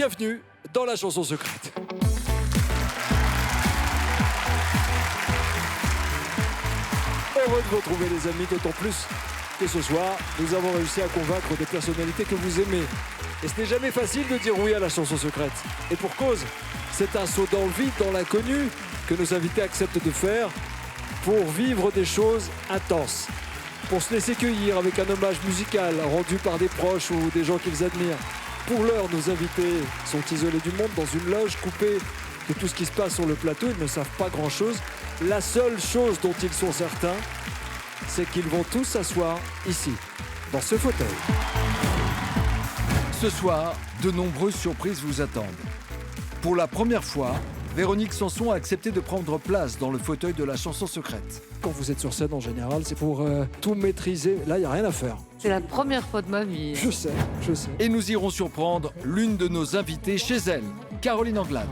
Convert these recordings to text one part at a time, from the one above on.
bienvenue dans la chanson secrète. Heureux de vous retrouver les amis, d'autant plus que ce soir, nous avons réussi à convaincre des personnalités que vous aimez. Et ce n'est jamais facile de dire oui à la chanson secrète. Et pour cause, c'est un saut dans le vide, dans l'inconnu, que nos invités acceptent de faire pour vivre des choses intenses. Pour se laisser cueillir avec un hommage musical rendu par des proches ou des gens qu'ils admirent. Pour l'heure, nos invités sont isolés du monde dans une loge coupée de tout ce qui se passe sur le plateau. Ils ne savent pas grand-chose. La seule chose dont ils sont certains, c'est qu'ils vont tous s'asseoir ici, dans ce fauteuil. Ce soir, de nombreuses surprises vous attendent. Pour la première fois, Véronique Sanson a accepté de prendre place dans le fauteuil de la chanson secrète. Quand vous êtes sur scène en général, c'est pour tout maîtriser. Là, il n'y a rien à faire. C'est la première fois de ma vie. Je sais. Et nous irons surprendre l'une de nos invitées chez elle, Caroline Anglade.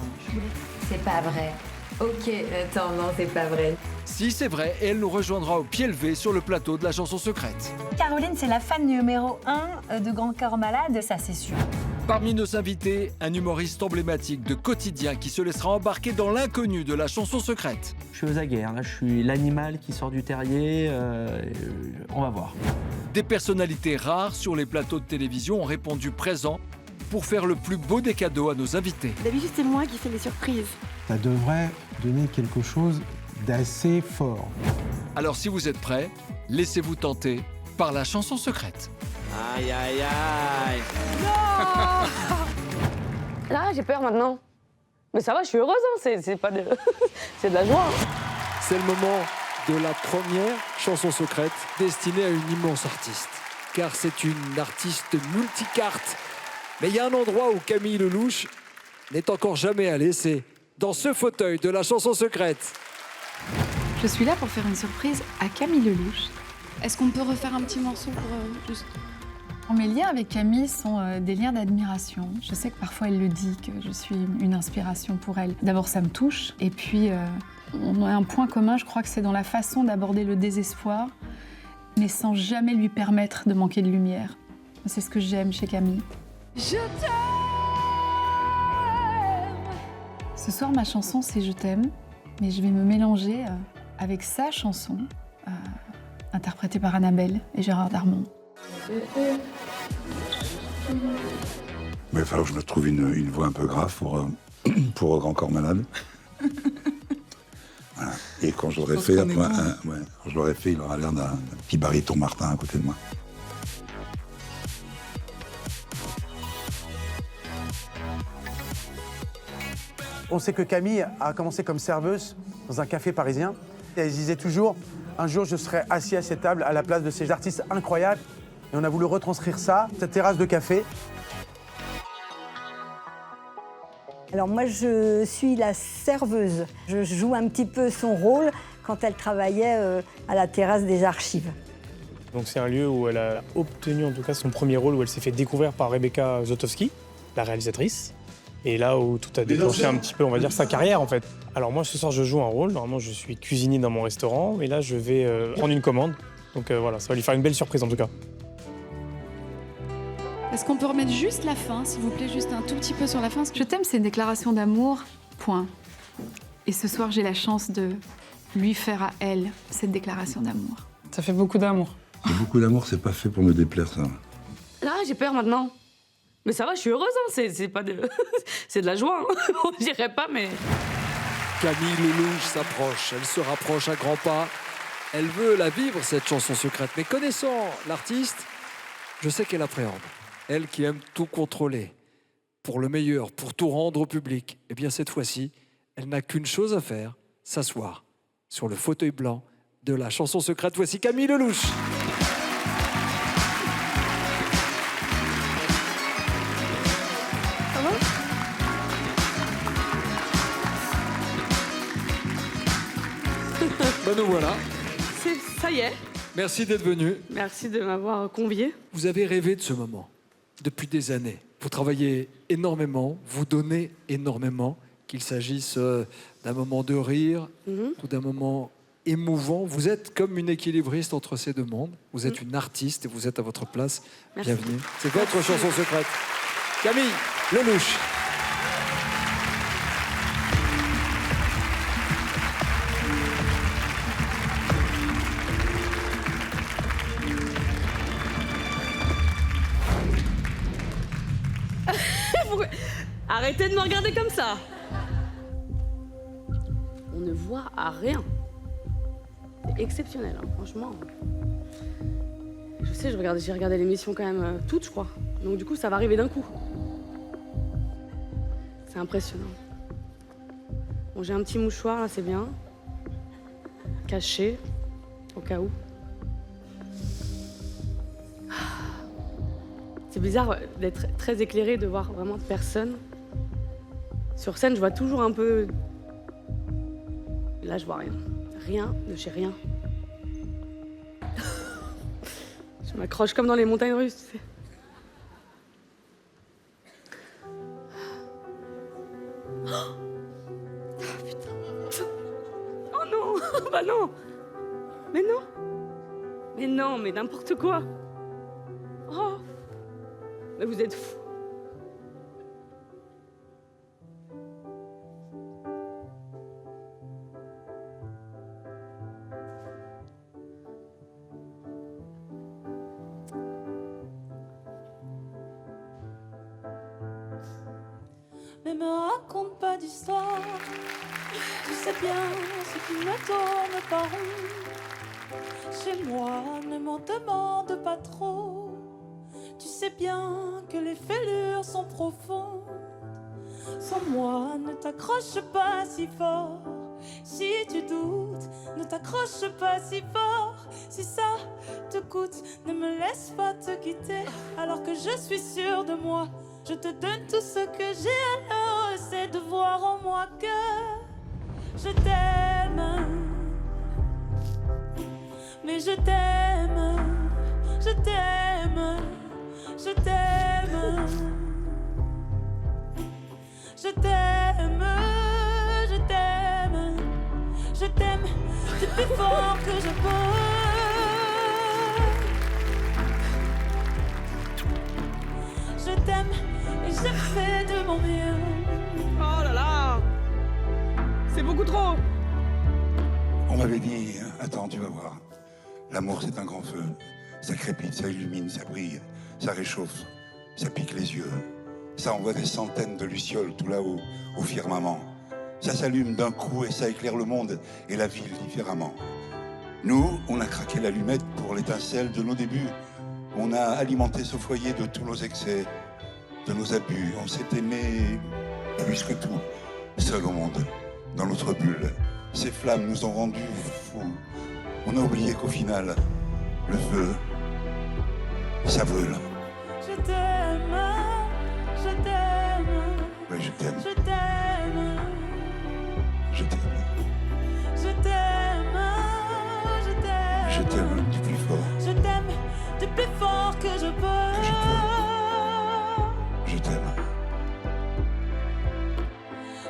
C'est pas vrai. Ok, attends, non, c'est pas vrai. Si c'est vrai, elle nous rejoindra au pied levé sur le plateau de la chanson secrète. Caroline, c'est la fan numéro 1 de Grand Corps Malade, ça c'est sûr. Parmi nos invités, un humoriste emblématique de quotidien qui se laissera embarquer dans l'inconnu de la chanson secrète. Je suis aux aguets, là, je suis l'animal qui sort du terrier, on va voir. Des personnalités rares sur les plateaux de télévision ont répondu présent pour faire le plus beau des cadeaux à nos invités. D'habitude, c'est moi qui fais les surprises. Ça devrait donner quelque chose d'assez fort. Alors si vous êtes prêts, laissez-vous tenter par la chanson secrète. Aïe, aïe, aïe. Là, j'ai peur maintenant. Mais ça va, je suis heureuse, hein. C'est pas de... c'est de la joie. Hein. C'est le moment de la première chanson secrète destinée à une immense artiste. Car c'est une artiste multicarte. Mais il y a un endroit où Camille Lelouch n'est encore jamais allée, c'est dans ce fauteuil de la chanson secrète. Je suis là pour faire une surprise à Camille Lelouch. Est-ce qu'on peut refaire un petit morceau pour juste... Mes liens avec Camille sont des liens d'admiration. Je sais que parfois elle le dit, que je suis une inspiration pour elle. D'abord, ça me touche. Et puis, on a un point commun, je crois que c'est dans la façon d'aborder le désespoir, mais sans jamais lui permettre de manquer de lumière. C'est ce que j'aime chez Camille. Je t'aime. Ce soir, ma chanson, c'est Je t'aime, mais je vais me mélanger avec sa chanson, interprétée par Annabelle et Gérard Darmon. Il va falloir que je me trouve une voix un peu grave pour Grand Corps Malade. Voilà. Et quand je l'aurai fait, quand je l'aurai fait, il aura l'air d'un petit baryton Martin à côté de moi. On sait que Camille a commencé comme serveuse dans un café parisien. Et elle disait toujours, un jour je serai assis à cette table à la place de ces artistes incroyables. Et on a voulu retranscrire ça, cette terrasse de café. Alors moi, je suis la serveuse. Je joue un petit peu son rôle quand elle travaillait à la terrasse des archives. Donc c'est un lieu où elle a obtenu en tout cas son premier rôle, où elle s'est fait découvrir par Rebecca Zotowski, la réalisatrice. Et là où tout a déclenché un petit peu, on va dire, sa carrière en fait. Alors moi ce soir je joue un rôle, normalement je suis cuisinier dans mon restaurant, et là je vais prendre une commande. Donc voilà, ça va lui faire une belle surprise en tout cas. Est-ce qu'on peut remettre juste la fin, s'il vous plaît, juste un tout petit peu sur la fin? Je t'aime, c'est une déclaration d'amour, point. Et ce soir, j'ai la chance de lui faire à elle cette déclaration d'amour. Ça fait beaucoup d'amour. Beaucoup d'amour, c'est pas fait pour me déplaire, ça. Là, j'ai peur maintenant. Mais ça va, je suis heureuse, hein. C'est pas de... c'est de la joie, hein. On dirait pas, mais... Camille Lelouch s'approche, elle se rapproche à grands pas. Elle veut la vivre, cette chanson secrète. Mais connaissant l'artiste, je sais qu'elle appréhende. Elle qui aime tout contrôler, pour le meilleur, pour tout rendre au public. Eh bien, cette fois-ci, elle n'a qu'une chose à faire, s'asseoir sur le fauteuil blanc de la chanson secrète. Voici Camille Lelouch. Ça va? Ben nous voilà. Ça y est. Merci d'être venu. Merci de m'avoir conviée. Vous avez rêvé de ce moment depuis des années. Vous travaillez énormément, vous donnez énormément, qu'il s'agisse d'un moment de rire ou d'un moment émouvant. Vous êtes comme une équilibriste entre ces deux mondes. Vous êtes une artiste et vous êtes à votre place. Merci. Bienvenue. C'est votre chanson secrète. Camille Lelouch. arrêtez de me regarder comme ça. On ne voit à rien. C'est exceptionnel, hein, franchement. Je sais, j'ai regardé l'émission quand même toute, je crois. Donc du coup, ça va arriver d'un coup. C'est impressionnant. Bon, j'ai un petit mouchoir, là, c'est bien. Caché, au cas où. C'est bizarre d'être très éclairé, de voir vraiment personne. Sur scène, je vois toujours un peu... Là, je vois rien. Rien de chez rien. Je m'accroche comme dans les montagnes russes, tu sais. Oh putain. Oh non. Bah non. Mais non. Mais non, mais n'importe quoi. Oh. Mais vous êtes fous. Mais me raconte pas d'histoire. Tu sais bien ce qui me tourne par rond. Chez moi, ne m'en demande pas trop. Tu sais bien que les fêlures sont profondes. Sans moi, ne t'accroche pas si fort. Si tu doutes, ne t'accroche pas si fort. Si ça te coûte, ne me laisse pas te quitter. Alors que je suis sûre de moi, je te donne tout ce que j'ai. Alors essaie de voir en moi que je t'aime. Mais je t'aime, je t'aime, je t'aime. Je t'aime, je t'aime, je t'aime du plus fort que je peux. Je t'aime et je fais de mon mieux. Oh là là. C'est beaucoup trop. On m'avait dit, attends, tu vas voir. L'amour, c'est un grand feu. Ça crépite, ça illumine, ça brille, ça réchauffe, ça pique les yeux. Ça envoie des centaines de lucioles tout là-haut, au firmament. Ça s'allume d'un coup et ça éclaire le monde et la ville différemment. Nous, on a craqué l'allumette pour l'étincelle de nos débuts. On a alimenté ce foyer de tous nos excès, de nos abus. On s'est aimé plus que tout, seul au monde, dans notre bulle. Ces flammes nous ont rendus fous. On a oublié qu'au final, le feu, ça brûle. Je t'aime, je t'aime. Oui, je t'aime. Je t'aime. Je t'aime. Je t'aime, je t'aime. Je t'aime du plus fort. Je t'aime du plus fort que je peux. Je t'aime.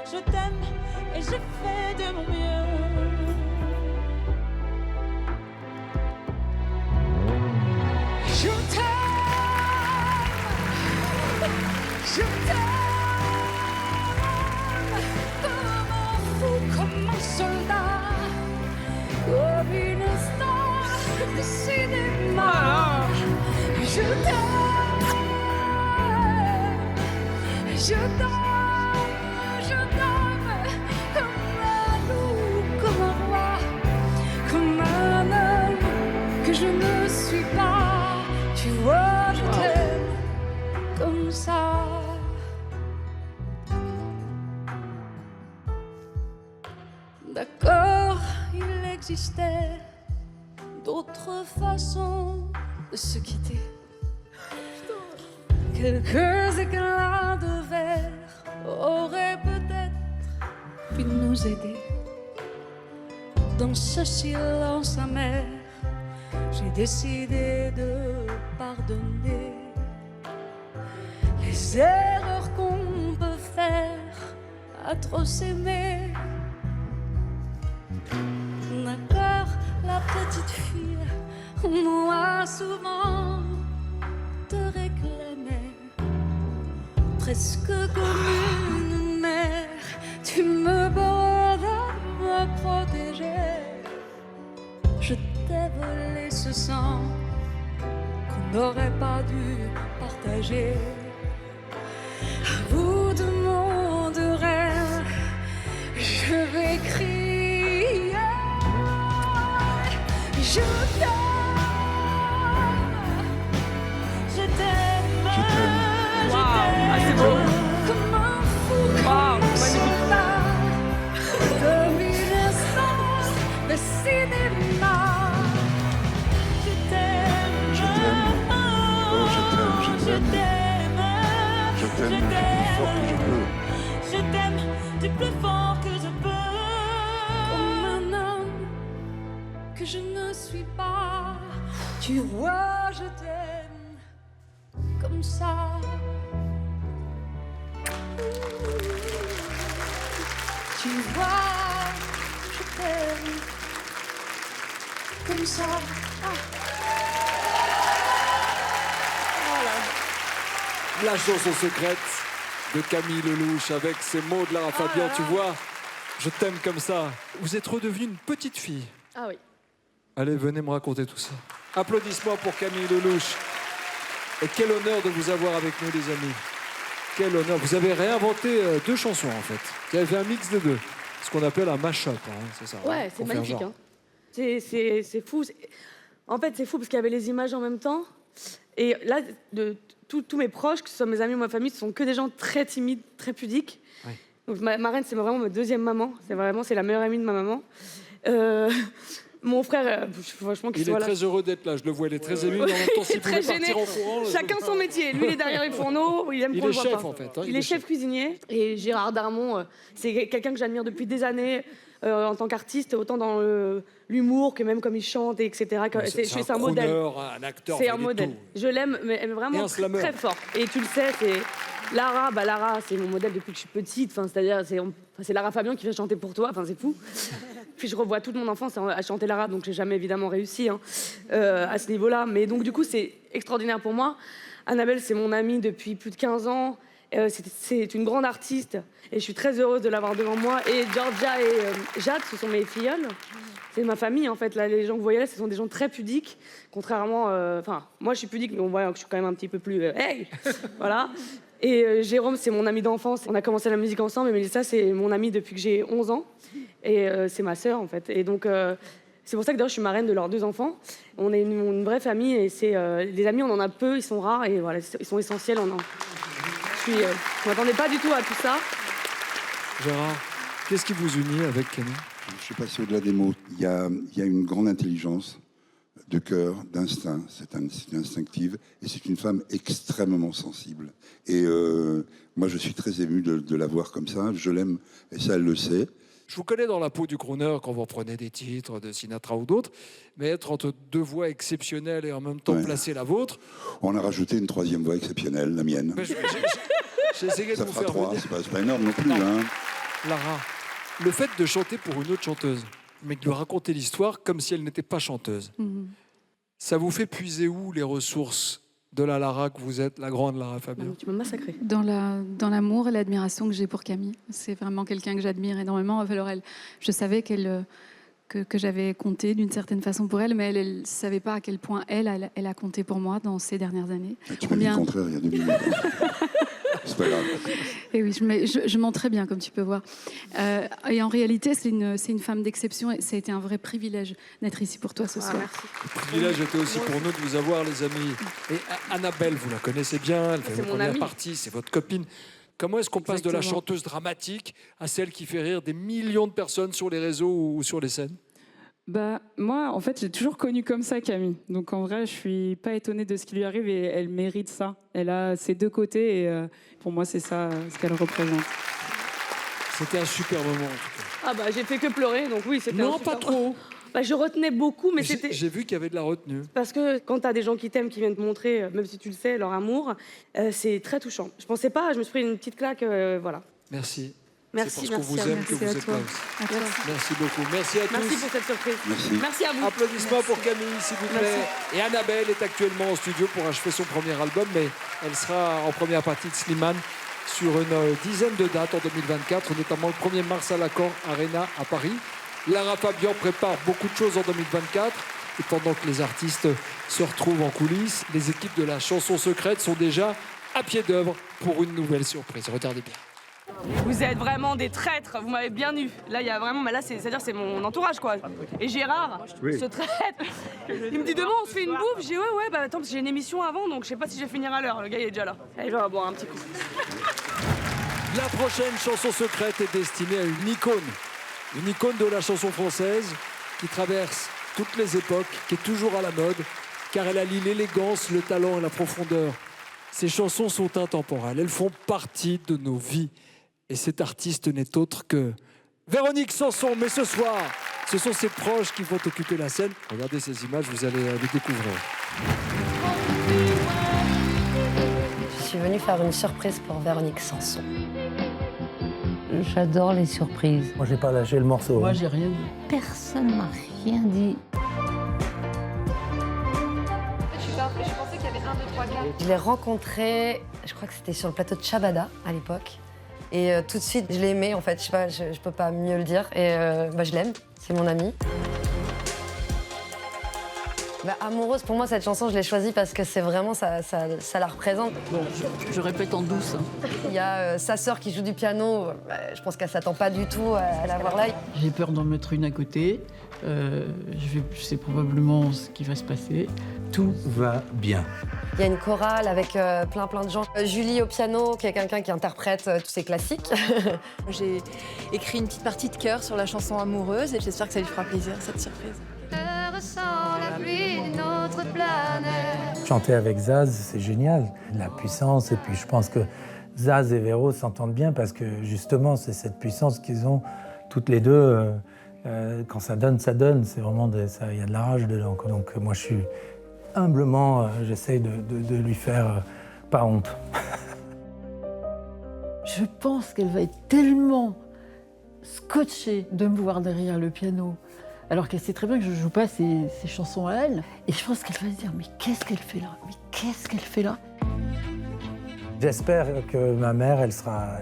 Je t'aime et je fais de mon mieux. Je t'aime, je t'aime, comme un fou, comme un soldat, comme une star de cinéma. Je t'aime, je t'aime, je t'aime, comme un loup, comme un roi, comme un homme que je ne suis pas. Tu vois, je t'aime comme ça. D'accord, il existait d'autres façons de se quitter. Quelques éclats de verre auraient peut-être pu nous aider. Dans ce silence amer, j'ai décidé de pardonner les erreurs qu'on peut faire à trop s'aimer. D'accord, la petite fille, moi souvent te réclamais, presque comme une mère. Tu me bordes à me protéger. Je t'ai volé ce sang qu'on n'aurait pas dû partager. À bout de mon plus fort que je peux. Comme un homme que je ne suis pas. Tu vois, je t'aime comme ça. Tu vois, je t'aime comme ça. La chanson secrète de Camille Lelouch avec ces mots de Lara Fabian. Tu vois, je t'aime comme ça. Vous êtes redevenue une petite fille. Ah oui. Allez, venez me raconter tout ça. Applaudissements pour Camille Lelouch. Et quel honneur de vous avoir avec nous, les amis. Quel honneur. Vous avez réinventé 2 chansons, en fait. Vous avez fait un mix des 2. Ce qu'on appelle un mash-up, hein, c'est ça. Ouais, hein, c'est pour faire magnifique. genre. Hein. C'est fou. En fait, c'est fou parce qu'il y avait les images en même temps. Et là, tous mes proches, que ce soit mes amis ou ma famille, ce sont que des gens très timides, très pudiques. Ouais. Donc ma reine, c'est vraiment ma deuxième maman. C'est la meilleure amie de ma maman. Mon frère, franchement, qu'il Il est soit là. très heureux d'être là, je le vois, il est très ému. Mais en même temps, Il s'il est pouvait très partir gêné. en courant... Chacun son métier. Lui, il est derrière les fourneaux. Il aime Il qu'on est le voit chef, pas. en fait, hein, Il est chef cuisinier. Et Gérard Darmon, c'est quelqu'un que j'admire depuis des années en tant qu'artiste, autant dans l'humour que même comme il chante, etc. C'est un modèle. crooner, un acteur. C'est il un est modèle. tout. Je l'aime, mais Et vraiment un slammer. très fort. Et tu le sais, c'est Lara. Lara, c'est mon modèle depuis que je suis petite. C'est-à-dire, c'est Lara Fabian qui vient chanter pour toi. C'est fou. Puis je revois toute mon enfance à chanter Lara, donc j'ai jamais évidemment réussi à ce niveau-là. Mais donc du coup, c'est extraordinaire pour moi. Annabelle, c'est mon amie depuis plus de 15 ans. C'est une grande artiste et je suis très heureuse de l'avoir devant moi. Et Georgia et Jade, ce sont mes filleules. C'est ma famille en fait. Là, les gens que vous voyez là, ce sont des gens très pudiques. Contrairement, moi je suis pudique, mais on voit que je suis quand même un petit peu plus hey, voilà. Et Jérôme, c'est mon ami d'enfance. On a commencé la musique ensemble. Et Mélissa, c'est mon amie depuis que j'ai 11 ans. Et c'est ma sœur en fait. Et donc c'est pour ça que d'ailleurs je suis marraine de leurs 2 enfants. On est une vraie famille et c'est les amis, on en a peu, ils sont rares et voilà, ils sont essentiels. Je m'attendais pas du tout à tout ça. Gérard, qu'est-ce qui vous unit avec Camille? Je suis passé au-delà des mots. Il y a une grande intelligence de cœur, d'instinct. C'est instinctive et c'est une femme extrêmement sensible. Et moi, je suis très ému de la voir comme ça. Je l'aime et ça, elle le sait. Je vous connais dans la peau du crooner quand vous reprenez des titres de Sinatra ou d'autres, mais être entre 2 voix exceptionnelles et en même temps placer la vôtre... On a rajouté une 3e voix exceptionnelle, la mienne. J'ai essayé de ça vous fera faire 3, venir. c'est pas énorme non plus. Hein. Lara, le fait de chanter pour une autre chanteuse, mais de lui raconter l'histoire comme si elle n'était pas chanteuse, ça vous fait puiser où les ressources de la Lara que vous êtes, la grande Lara Fabian? Tu m'as massacré. Dans l'amour et l'admiration que j'ai pour Camille. C'est vraiment quelqu'un que j'admire énormément. Alors je savais que j'avais compté d'une certaine façon pour elle, mais elle ne savait pas à quel point elle a compté pour moi dans ces dernières années. Tu m'as dit le contraire il y a 2 minutes. C'est pas grave. Et oui, je mens très bien, comme tu peux voir. Et en réalité, c'est une femme d'exception et ça a été un vrai privilège d'être ici pour toi ce soir. Le privilège était aussi pour nous de vous avoir, les amis. Et Annabelle, vous la connaissez bien, elle fait C'est la mon première amie. partie, c'est votre copine. Comment est-ce qu'on passe de la Exactement. chanteuse dramatique à celle qui fait rire des millions de personnes sur les réseaux ou sur les scènes? Moi, en fait, j'ai toujours connu comme ça Camille. Donc, en vrai, je suis pas étonnée de ce qui lui arrive et elle mérite ça. Elle a ses 2 côtés et pour moi, c'est ça ce qu'elle représente. C'était un super moment, en tout cas. J'ai fait que pleurer, donc oui, c'était Non, un super pas trop. Je retenais beaucoup, mais c'était... J'ai vu qu'il y avait de la retenue. Parce que quand t'as des gens qui t'aiment, qui viennent te montrer, même si tu le sais, leur amour, c'est très touchant. Je pensais pas, je me suis pris une petite claque, voilà. Merci. Merci, c'est parce qu'on merci vous à aime vous. que vous Merci à êtes toi. là aussi. À toi. Merci beaucoup. Merci à tous. Merci pour cette surprise. Merci à vous. Applaudissements pour Camille, s'il vous plaît. Merci. Et Annabelle est actuellement en studio pour achever son premier album, mais elle sera en première partie de Slimane sur une dizaine de dates en 2024, notamment le 1er mars à l'Accor Arena à Paris. Lara Fabian prépare beaucoup de choses en 2024. Et pendant que les artistes se retrouvent en coulisses, les équipes de la chanson secrète sont déjà à pied d'œuvre pour une nouvelle surprise. Regardez bien. Vous êtes vraiment des traîtres, vous m'avez bien eu. Là, il y a vraiment, mais là, c'est-à-dire c'est mon entourage, quoi. Et Gérard, ce traître, il me dit demain on se fait une bouffe. J'ai dit ouais, attends, parce que j'ai une émission avant, donc je sais pas si je vais finir à l'heure. Le gars, il est déjà là. Allez, je vais boire un petit coup. La prochaine chanson secrète est destinée à une icône de la chanson française qui traverse toutes les époques, qui est toujours à la mode, car elle allie l'élégance, le talent et la profondeur. Ces chansons sont intemporelles, elles font partie de nos vies. Et cet artiste n'est autre que Véronique Sanson. Mais ce soir, ce sont ses proches qui vont occuper la scène. Regardez ces images, vous allez les découvrir. Je suis venue faire une surprise pour Véronique Sanson. J'adore les surprises. Moi, j'ai pas lâché le morceau. Moi, j'ai rien dit. Personne m'a rien dit. Je pensais qu'il y avait 1, 2, 3, 4. Je l'ai rencontré, je crois que c'était sur le plateau de Chabada à l'époque. Et tout de suite, je l'ai aimé en fait, je sais pas, je peux pas mieux le dire. Et je l'aime, c'est mon ami. Amoureuse, pour moi, cette chanson, je l'ai choisie parce que c'est vraiment, ça la représente. Bon, je répète en douce. Il y a sa sœur qui joue du piano, je pense qu'elle s'attend pas du tout à la voir là. J'ai peur d'en mettre une à côté. Je sais probablement ce qui va se passer. Tout va bien. Il y a une chorale avec plein de gens. Julie au piano, qui est quelqu'un qui interprète tous ces classiques. J'ai écrit une petite partie de chœur sur la chanson Amoureuse et j'espère que ça lui fera plaisir, cette surprise. Je ressens la pluie d'une autre planète. Chanter avec Zaz, c'est génial. La puissance, et puis je pense que Zaz et Véro s'entendent bien parce que justement, c'est cette puissance qu'ils ont toutes les deux. Quand ça donne, ça donne. C'est vraiment, il y a de la rage dedans. Donc moi, je suis humblement, j'essaye de lui faire pas honte. Je pense qu'elle va être tellement scotchée de me voir derrière le piano, alors qu'elle sait très bien que je ne joue pas ses chansons à elle. Et je pense qu'elle va se dire, mais qu'est-ce qu'elle fait là? Mais qu'est-ce qu'elle fait là? J'espère que ma mère, elle sera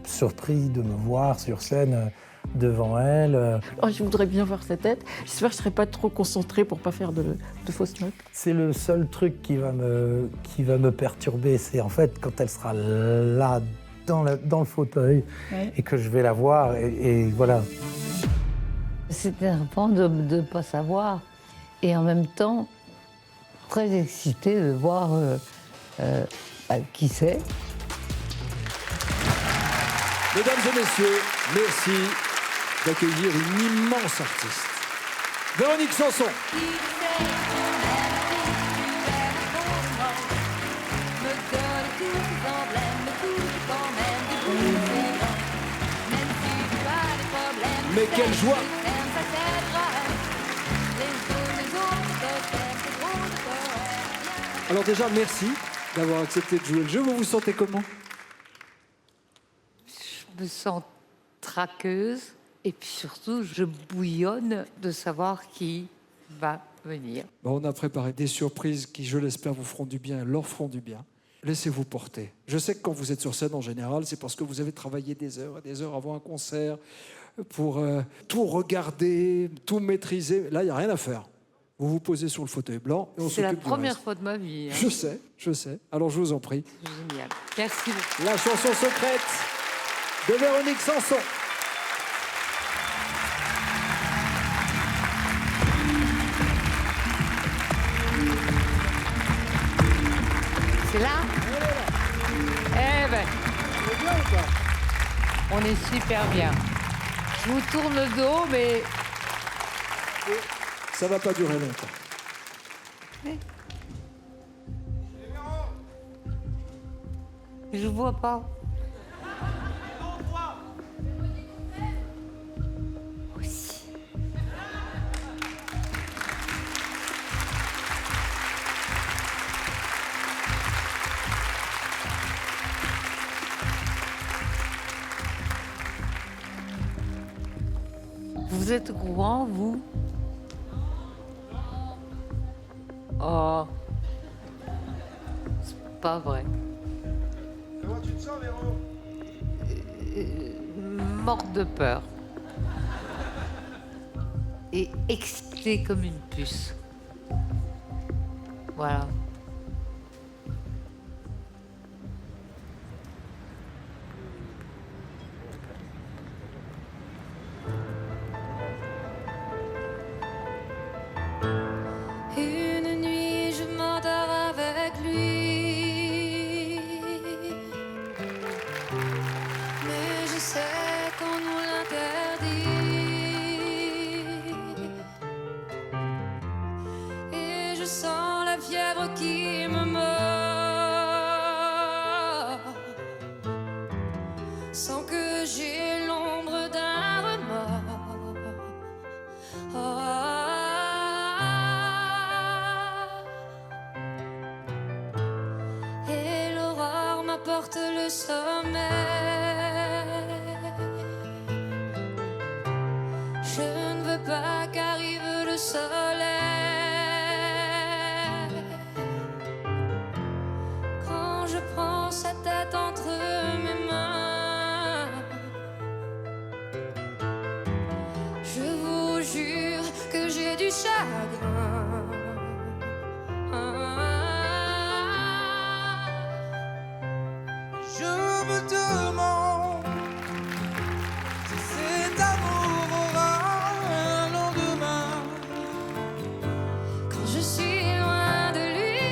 surprise de me voir sur scène devant elle. Oh, je voudrais bien voir sa tête. J'espère que je ne serai pas trop concentrée pour ne pas faire de fausses notes. C'est le seul truc qui va me perturber. C'est en fait quand elle sera là, dans le fauteuil, ouais, et que je vais la voir. Et voilà. C'est énervant de ne pas savoir. Et en même temps, très excitée de voir qui c'est. Mesdames et messieurs, merci d'accueillir une immense artiste. Véronique Sanson. Mais quelle joie! Alors déjà, merci d'avoir accepté de jouer le jeu. Vous vous sentez comment? Je me sens traqueuse et puis surtout, je bouillonne de savoir qui va venir. On a préparé des surprises qui, je l'espère, vous feront du bien, leur feront du bien. Laissez-vous porter. Je sais que quand vous êtes sur scène, en général, c'est parce que vous avez travaillé des heures et des heures avant un concert pour tout regarder, tout maîtriser. Là, il n'y a rien à faire. Vous vous posez sur le fauteuil blanc et on s'occupe du reste. C'est la première fois de ma vie. Hein. Je sais. Alors, je vous en prie. Génial. Merci beaucoup. La chanson secrète de Véronique Sanson. C'est là? Eh ben, on est super bien. Je vous tourne le dos, mais... Ça va pas durer longtemps. Oui. Je vois pas. Aussi. Vous êtes au courant, vous? Oh. C'est pas vrai. Comment tu te sens, Véro? Morte de peur. Et excitée comme une puce. Voilà. Une nuit, je m'endors avec lui. Mais je sais qu'on nous l'interdit. Et je sens la fièvre qui que j'ai l'ombre d'un remords. Et l'aurore m'apporte le sommeil. Je ne veux pas qu'arrive le soleil. Quand je prends sa tête entre mes mains, je vous jure que j'ai du chagrin. Je me demande si cet amour aura un lendemain. Quand je suis loin de lui,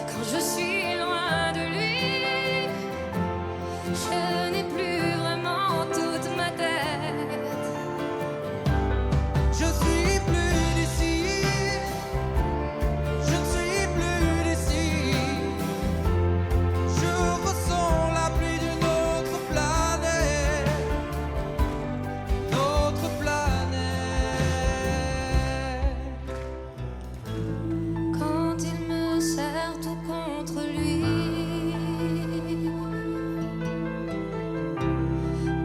quand je suis loin de lui, je n'ai plus vraiment toute ma tête. Je suis plus d'ici, je ne suis plus d'ici. Je ressens la pluie d'une autre planète, notre planète. Quand il me serre tout contre lui,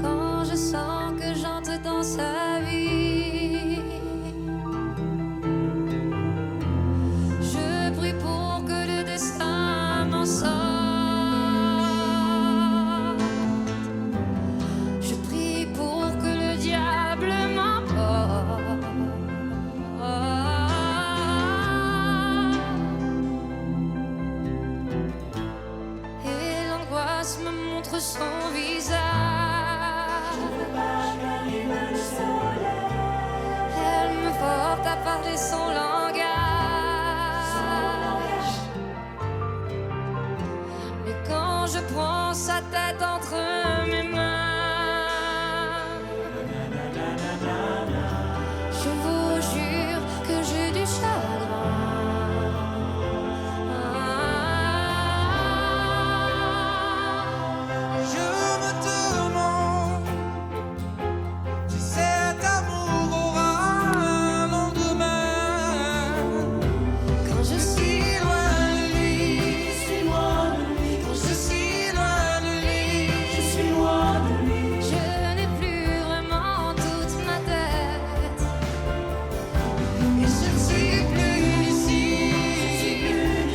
quand je sens que j'entre dans sa vie, je prie pour que le destin m'en sorte. Je prie pour que le diable m'emporte. Et l'angoisse me montre son visage. Elle me porte à parler son langage. Mais quand je prends sa tête entre mes mains, je vous jure que j'ai du chagrin. Je me demande si cet amour aura un lendemain. Quand je suis loin de lui, quand je suis loin de lui, je n'ai plus vraiment toute ma tête. Et je ne suis plus ici.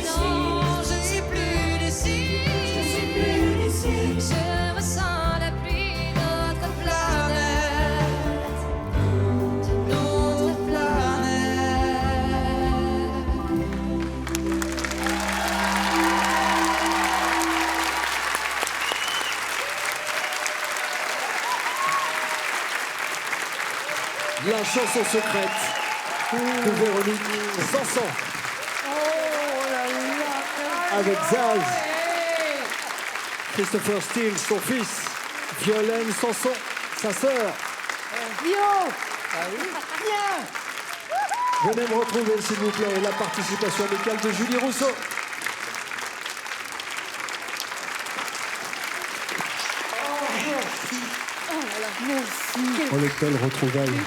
Non, je ne suis plus d'ici. Je ressens la pluie d'autre planète, d'une autre planète. La chanson secrète de Véronique Sanson. Avec Zaz, Christopher Steele, son fils, Violaine Sanson, sa sœur. Venez me retrouver, s'il vous plaît, la participation amicale de Julie Rousseau. Merci. Oh, les belles retrouvailles.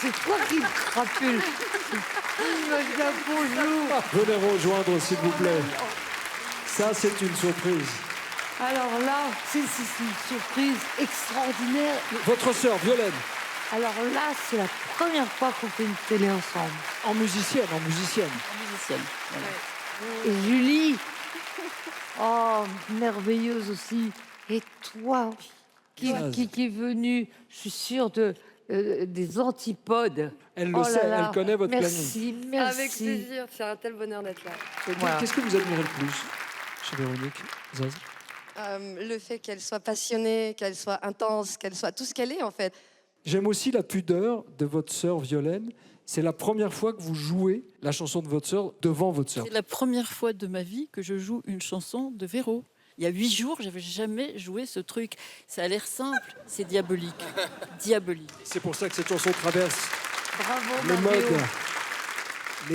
C'est toi qui me crapule. Bonjour. Venez rejoindre, s'il vous plaît. Ça, c'est une surprise. Alors là, c'est une surprise extraordinaire. Votre sœur, Violaine, Alors là, c'est la première fois qu'on fait une télé ensemble. en musicienne. Musicienne, voilà. Et Julie, oh, merveilleuse aussi. Et toi, qui est venue, je suis sûre, des antipodes. Elle le Oh sait, là là. elle connaît votre Merci, planning. merci. Avec plaisir, c'est un tel bonheur d'être là. Voilà. Qu'est-ce que vous admirez le plus chez Véronique, Zaz? Le fait qu'elle soit passionnée, qu'elle soit intense, qu'elle soit tout ce qu'elle est en fait. J'aime aussi la pudeur de votre sœur Violaine. C'est la première fois que vous jouez la chanson de votre sœur devant votre sœur. C'est la première fois de ma vie que je joue une chanson de Véro. Il y a 8 jours, j'avais jamais joué ce truc. Ça a l'air simple, c'est diabolique. Diabolique. C'est pour ça que cette chanson traverse Bravo, les Mario.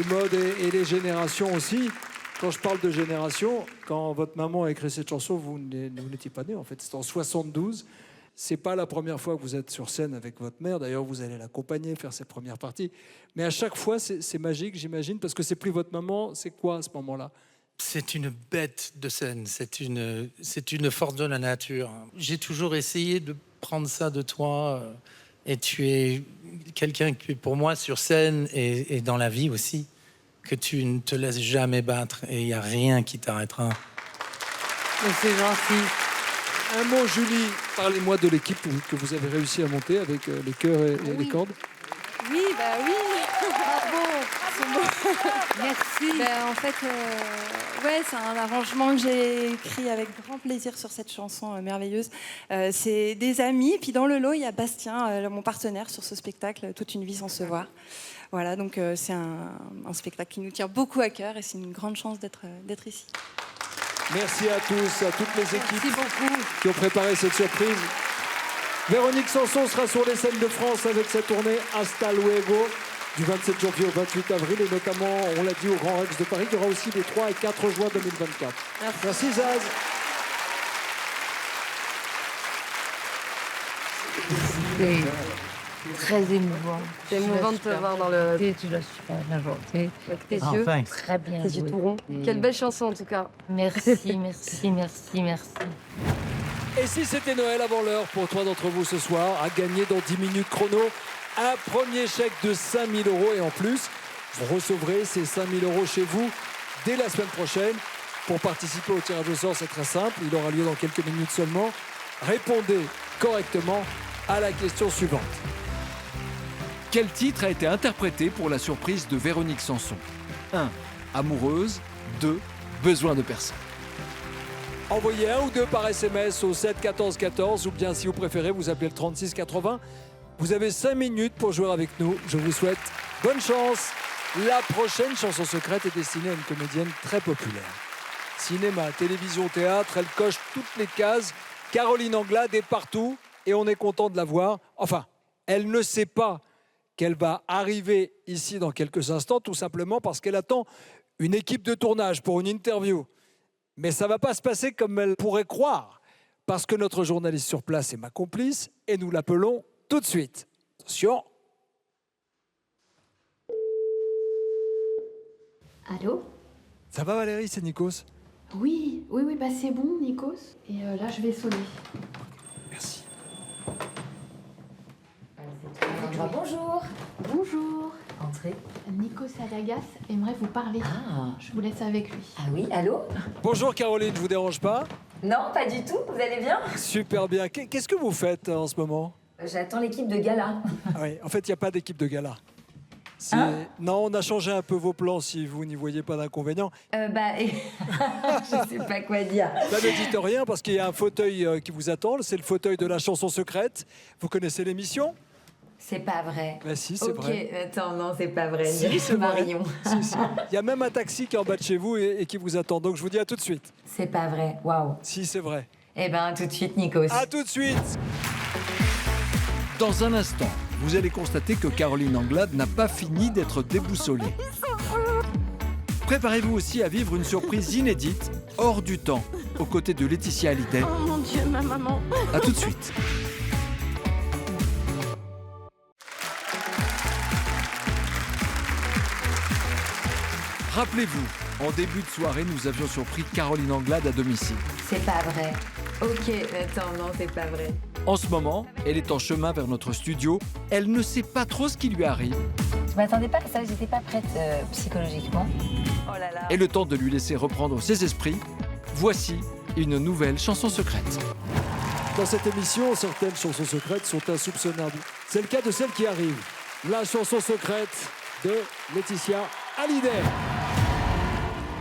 modes et les générations aussi. Quand je parle de génération, quand votre maman a écrit cette chanson, vous n'étiez pas né en fait. C'était en 72. C'est pas la première fois que vous êtes sur scène avec votre mère. D'ailleurs, vous allez l'accompagner, faire ses premières parties. Mais à chaque fois, c'est magique, j'imagine, parce que c'est plus votre maman. C'est quoi à ce moment-là? C'est une bête de scène, c'est une force de la nature. J'ai toujours essayé de prendre ça de toi, et tu es quelqu'un qui, pour moi, sur scène et dans la vie aussi, que tu ne te laisses jamais battre et il n'y a rien qui t'arrêtera. C'est gentil. Un mot, Julie, parlez-moi de l'équipe que vous avez réussi à monter avec les chœurs et les cordes. Oui, bah oui. Bravo. C'est beau. Merci. En fait, ouais, c'est un arrangement que j'ai écrit avec grand plaisir sur cette chanson merveilleuse. C'est des amis. Puis dans le lot, il y a Bastien, mon partenaire sur ce spectacle, Toute une vie sans se voir. Voilà, donc c'est un spectacle qui nous tient beaucoup à cœur et c'est une grande chance d'être ici. Merci à tous, à toutes les équipes qui ont préparé cette surprise. Véronique Sanson sera sur les scènes de France avec sa tournée Hasta Luego du 27 janvier au 28 avril et notamment, on l'a dit, au Grand Rex de Paris. Il y aura aussi les 3 et 4 juin 2024. Merci Zaz. C'est très émouvant. C'est émouvant de te voir dans le... Tu l'as super bien chanté. Avec tes yeux, très bien tes yeux tout ronds. Quelle belle chanson en tout cas. Merci, merci, merci, merci. Et si c'était Noël avant l'heure pour 3 d'entre vous ce soir, à gagner dans 10 minutes chrono, un premier chèque de 5 000 € et en plus, vous recevrez ces 5 000 € chez vous dès la semaine prochaine. Pour participer au tirage au sort, c'est très simple, il aura lieu dans quelques minutes seulement. Répondez correctement à la question suivante. Quel titre a été interprété pour la surprise de Véronique Sanson? 1. Amoureuse. 2. Besoin de personne. Envoyez 1 ou 2 par SMS au 7 14 14 ou bien si vous préférez, vous appelez le 36 80. Vous avez 5 minutes pour jouer avec nous. Je vous souhaite bonne chance. La prochaine chanson secrète est destinée à une comédienne très populaire. Cinéma, télévision, théâtre, elle coche toutes les cases. Caroline Anglade est partout et on est content de la voir. Enfin, elle ne sait pas qu'elle va arriver ici dans quelques instants, tout simplement parce qu'elle attend une équipe de tournage pour une interview. Mais ça ne va pas se passer comme elle pourrait croire, parce que notre journaliste sur place est ma complice et nous l'appelons tout de suite. Attention. Allô? Ça va Valérie, c'est Nikos? Oui, bah c'est bon, Nikos. Et là, je vais sonner. Merci. Bonjour. Bonjour. Entrez. Nikos Alagas aimerait vous parler. Je vous laisse avec lui. Ah oui, allô? Bonjour Caroline, je vous dérange pas? Non, pas du tout. Vous allez bien? Super bien. Qu'est-ce que vous faites en ce moment? J'attends l'équipe de gala. Ah oui, en fait, il n'y a pas d'équipe de gala. Non, on a changé un peu vos plans si vous n'y voyez pas d'inconvénient. Je sais pas quoi dire. Là, ne dites rien parce qu'il y a un fauteuil qui vous attend. C'est le fauteuil de la chanson secrète. Vous connaissez l'émission? C'est pas vrai. Bah si, c'est vrai. Ok, attends, non, c'est pas vrai. Si, c'est Marion. Si. Il y a même un taxi qui est en bas de chez vous et qui vous attend. Donc je vous dis à tout de suite. C'est pas vrai. Waouh. Si, c'est vrai. Eh ben, à tout de suite, Nikos. À tout de suite. Dans un instant, vous allez constater que Caroline Anglade n'a pas fini d'être déboussolée. Préparez-vous aussi à vivre une surprise inédite, hors du temps, aux côtés de Laetitia Hallyday. Oh mon Dieu, ma maman. À tout de suite. Rappelez-vous, en début de soirée, nous avions surpris Caroline Anglade à domicile. C'est pas vrai. Ok, attends, non, c'est pas vrai. En ce moment, elle est en chemin vers notre studio. Elle ne sait pas trop ce qui lui arrive. Je m'attendais pas à ça, j'étais pas prête psychologiquement. Oh là là. Et le temps de lui laisser reprendre ses esprits, voici une nouvelle chanson secrète. Dans cette émission, certaines chansons secrètes sont insoupçonnables. C'est le cas de celle qui arrive. La chanson secrète de Laetitia Hallyday.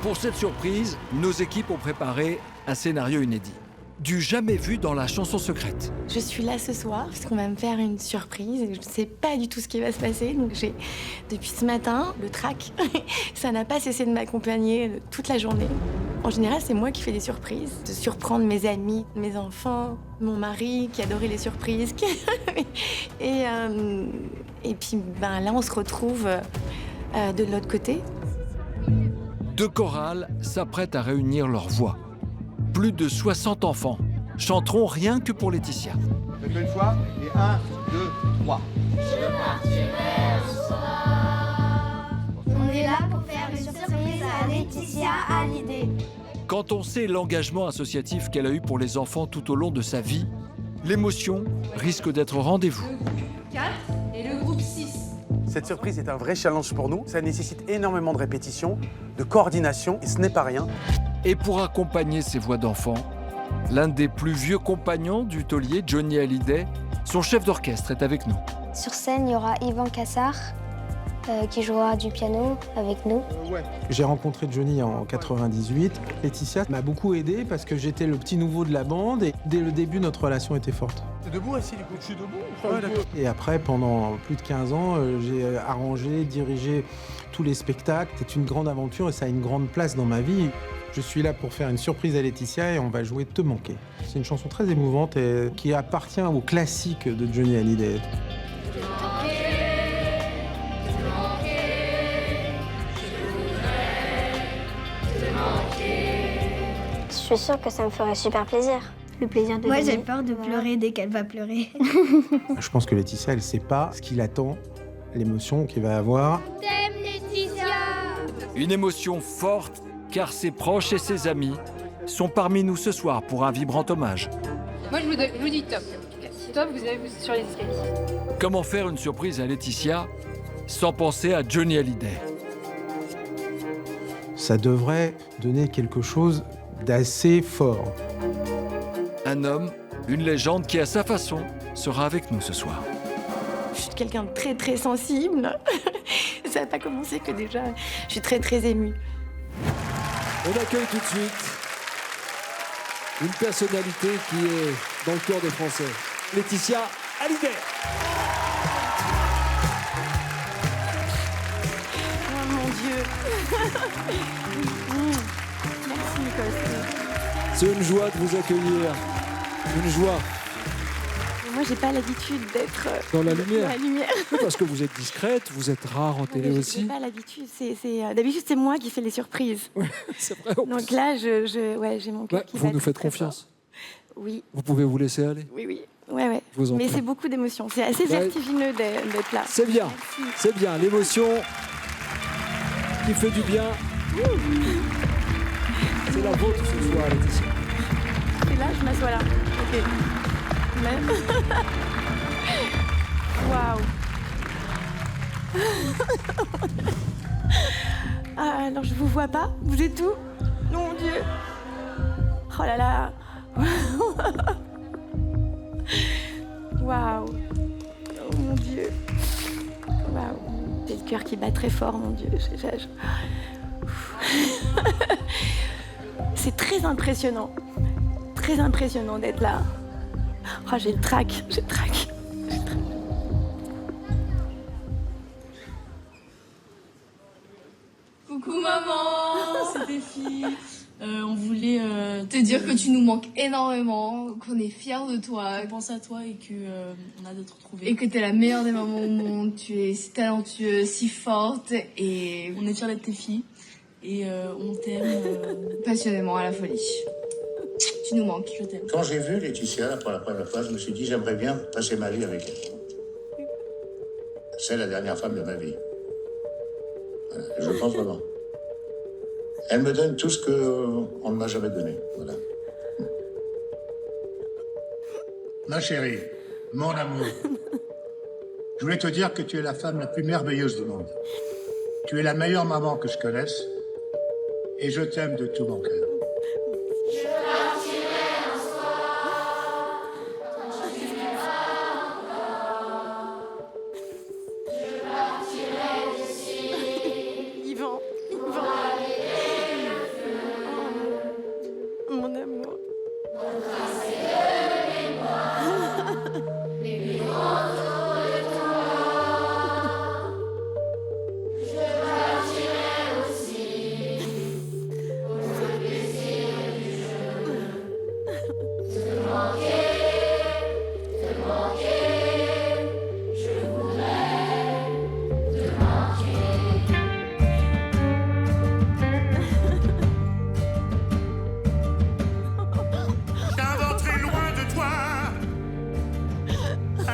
Pour cette surprise, nos équipes ont préparé un scénario inédit. Du jamais vu dans la chanson secrète. Je suis là ce soir parce qu'on va me faire une surprise et je ne sais pas du tout ce qui va se passer. Donc j'ai, depuis ce matin, le trac, ça n'a pas cessé de m'accompagner toute la journée. En général, c'est moi qui fais des surprises, de surprendre mes amis, mes enfants, mon mari qui adorait les surprises. Et puis là, on se retrouve de l'autre côté. 2 chorales s'apprêtent à réunir leurs voix. Plus de 60 enfants chanteront rien que pour Laetitia. Faites une fois, et 1, 2, 3. Je partirai un soir. On est là pour faire une surprise à Laetitia Hallyday. Quand on sait l'engagement associatif qu'elle a eu pour les enfants tout au long de sa vie, l'émotion risque d'être au rendez-vous. 4 et le groupe 6. Cette surprise est un vrai challenge pour nous. Ça nécessite énormément de répétition, de coordination, et ce n'est pas rien. Et pour accompagner ces voix d'enfants, l'un des plus vieux compagnons du taulier, Johnny Hallyday, son chef d'orchestre, est avec nous. Sur scène, il y aura Yvan Cassard qui jouera du piano avec nous. J'ai rencontré Johnny en 98. Laetitia m'a beaucoup aidé parce que j'étais le petit nouveau de la bande et dès le début, notre relation était forte. T'es debout assis du coup? Je suis debout. Ouais, d'accord. Et après, pendant plus de 15 ans, j'ai arrangé, dirigé tous les spectacles. C'est une grande aventure et ça a une grande place dans ma vie. Je suis là pour faire une surprise à Laetitia et on va jouer Te manquer. C'est une chanson très émouvante et qui appartient au classique de Johnny Hallyday. Je suis sûre que ça me ferait super plaisir. Le plaisir de Moi, donner. j'ai peur de pleurer dès qu'elle va pleurer. Je pense que Laetitia, elle ne sait pas ce qui l'attend, l'émotion qu'il va avoir. T'aimes Laetitia. Une émotion forte, car ses proches et ses amis sont parmi nous ce soir pour un vibrant hommage. Moi, je vous dis top. Top, vous êtes sur les escaliers. Comment faire une surprise à Laetitia sans penser à Johnny Hallyday? Ça devrait donner quelque chose d'assez fort. Un homme, une légende qui, à sa façon, sera avec nous ce soir. Je suis quelqu'un de très très sensible. Ça n'a pas commencé que déjà. Je suis très très émue. On accueille tout de suite une personnalité qui est dans le cœur des Français. Laetitia Hallyday. Oh mon Dieu. Merci Nicole. C'est une joie de vous accueillir. Une joie Moi, j'ai pas l'habitude d'être dans la lumière. Dans la lumière. Oui, parce que vous êtes discrète, vous êtes rare en télé J'ai aussi. pas l'habitude. D'habitude, c'est moi qui fais les surprises. C'est vrai. Donc là, j'ai mon cœur qui Vous bat nous faites très confiance. fort. Oui, Vous pouvez vous laisser aller. oui. Ouais. Je vous en Mais prie. c'est beaucoup d'émotions. C'est assez Ouais. vertigineux d'être là. C'est bien, Merci. c'est bien. L'émotion qui fait du bien. C'est la vôtre ce soir, Laetitia. Et là, je m'assois là. Ok. Waouh. Ah, alors je vous vois pas. Vous êtes où? Non, mon Dieu. Oh là là. Waouh. Oh mon Dieu. Waouh. J'ai le cœur qui bat très fort, mon Dieu. C'est très impressionnant. Très impressionnant d'être là. Oh, j'ai le trac. Coucou maman, c'est tes filles. On voulait te dire que tu nous manques énormément, qu'on est fiers de toi. On pense à toi et que on a de te retrouver. Et que t'es la meilleure des mamans au monde. Tu es si talentueuse, si forte et on est fiers d'être tes filles. Et on t'aime passionnément à la folie. Tu nous manques, je t'aime. Quand j'ai vu Laetitia pour la première fois, je me suis dit j'aimerais bien passer ma vie avec elle. C'est la dernière femme de ma vie. Voilà, je le pense vraiment. Elle me donne tout ce qu'on ne m'a jamais donné. Voilà. Ma chérie, mon amour, je voulais te dire que tu es la femme la plus merveilleuse du monde. Tu es la meilleure maman que je connaisse et je t'aime de tout mon cœur. Yvan. Oh, mon amour.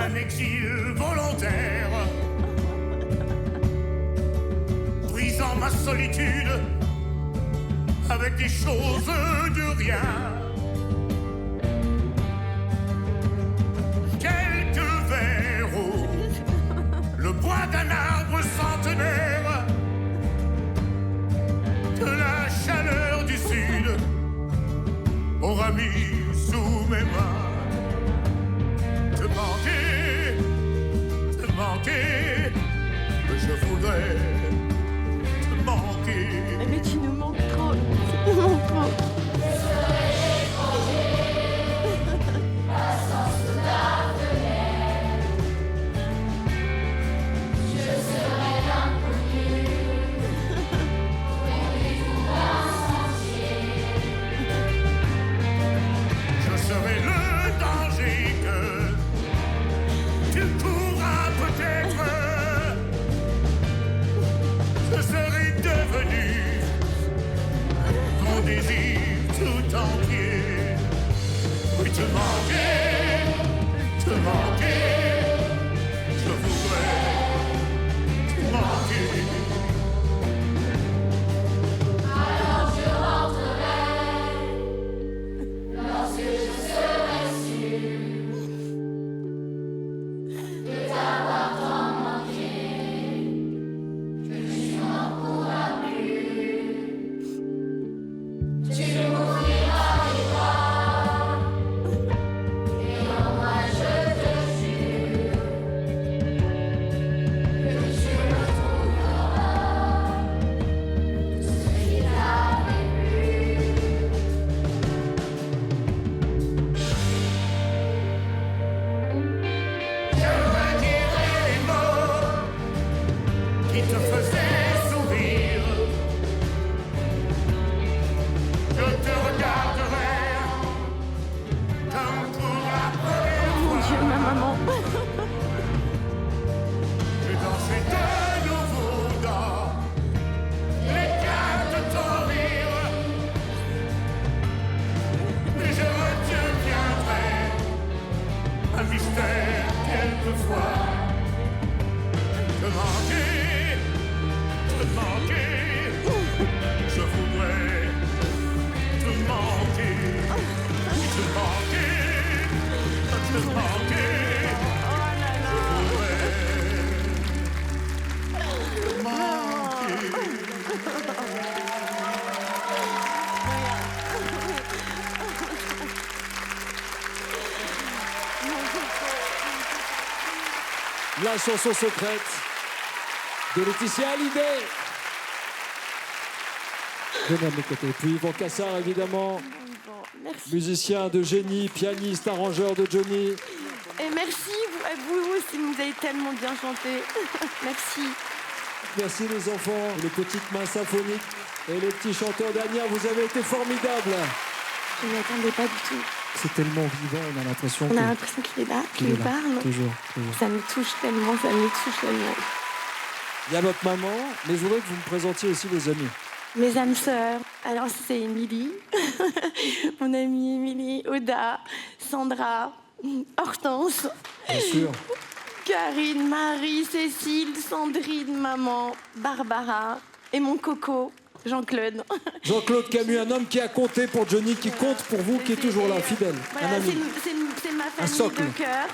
un exil volontaire, brisant ma solitude avec des choses de rien. Quelques vers au le bois d'un arbre centenaire, de la chaleur du sud aura mis sous mes mains. Te manquer, je voudrais te manquer. Mais tu nous manques trop, tu nous manques trop. Te manquer, je voudrais te manquer. Alors je rentrerai lorsque je serai sûr de t'avoir tant manqué que tu n'en pourras plus. Tu m'ouvriras les bras. Moi je te jure que tu retrouveras tout ce qui t'avait plu. Je redirai les mots qui te faisaient sourire. Je te regarderai comme pour la première fois. Mon Dieu, ma maman. Je dansais de nouveau dans l'éclat de ton rire. Mais je retiendrai un mystère quelquefois. Te manquer, je voudrais te manquer, te manquer, te manquer. La chanson secrète de Laetitia Hallyday. Venez à mes côtés. Puis Yvan Cassard, évidemment. Merci. Musicien de génie, pianiste, arrangeur de Johnny. Et merci à vous aussi, vous avez tellement bien chanté. Merci. Merci les enfants, les petites mains symphoniques et les petits chanteurs d'Ania. Vous avez été formidables. Je ne m'y attendais pas du tout. C'est tellement vivant, on a l'impression On a l'impression qu'il est là, qu'il nous parle. Toujours. Ça me touche tellement, ça me touche tellement. Il y a votre maman, mais je voudrais que vous me présentiez aussi les amis. Mes âmes sœurs. Alors, c'est Émilie, mon amie Émilie, Oda, Sandra, Hortense, Bien sûr. Karine, Marie, Cécile, Sandrine, maman, Barbara et mon coco, Jean-Claude. Jean-Claude Camus, un homme qui a compté pour Johnny, qui compte pour vous, qui est toujours là, fidèle. Voilà, un ami. c'est ma famille socle. de cœur.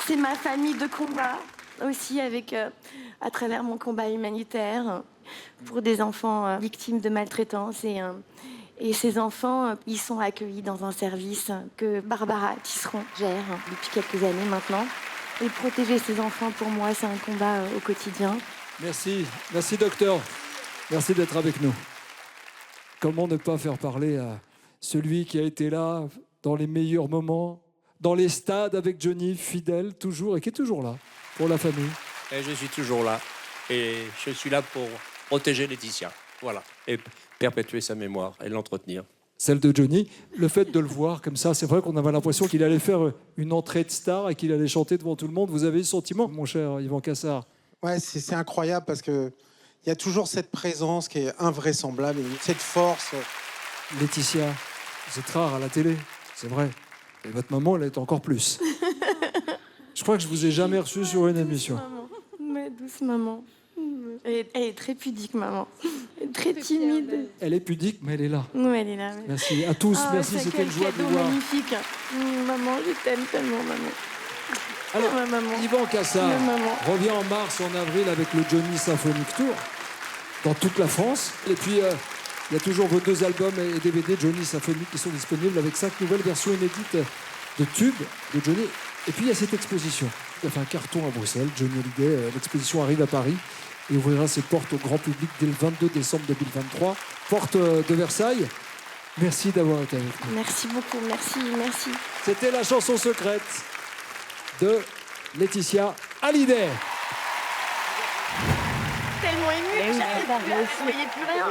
C'est ma famille de combat aussi, avec, à travers mon combat humanitaire pour des enfants victimes de maltraitance. Et ces enfants, ils sont accueillis dans un service que Barbara Tisseron gère depuis quelques années maintenant. Et protéger ces enfants, pour moi, c'est un combat au quotidien. Merci, merci docteur. Merci d'être avec nous. Comment ne pas faire parler à celui qui a été là dans les meilleurs moments, dans les stades avec Johnny, fidèle toujours et qui est toujours là pour la famille. Et je suis toujours là. Et je suis là pour protéger Laetitia. Voilà. Et perpétuer sa mémoire et l'entretenir. Celle de Johnny, le fait de le voir comme ça, c'est vrai qu'on avait l'impression qu'il allait faire une entrée de star et qu'il allait chanter devant tout le monde. Vous avez le sentiment, mon cher Yvan Cassard? Ouais, c'est incroyable parce que il y a toujours cette présence qui est invraisemblable, cette force. Laetitia, c'est rare à la télé, c'est vrai. Et votre maman, elle est encore plus. Je crois que je vous ai jamais reçu sur une émission. Maman, ma douce maman. Elle est très pudique, maman. Elle est très timide. Elle est pudique, mais elle est là. Oui, elle est là. Merci à tous, merci, c'était une joie de vous voir. Magnifique. Maman, je t'aime tellement, maman. Alors, maman. Yvan Cassard Maman. revient en mars, en avril avec le Johnny Symphonic Tour dans toute la France. Et puis, il y a toujours vos 2 albums et DVD Johnny Symphonic qui sont disponibles avec 5 nouvelles versions inédites de tubes de Johnny. Et puis, il y a cette exposition. Il a fait un carton à Bruxelles, Johnny Hallyday. L'exposition arrive à Paris et ouvrira ses portes au grand public dès le 22 décembre 2023. Porte de Versailles. Merci d'avoir été avec nous. Merci beaucoup, merci. C'était la chanson secrète de Laetitia Hallyday. Tellement émue, je voyais plus rien.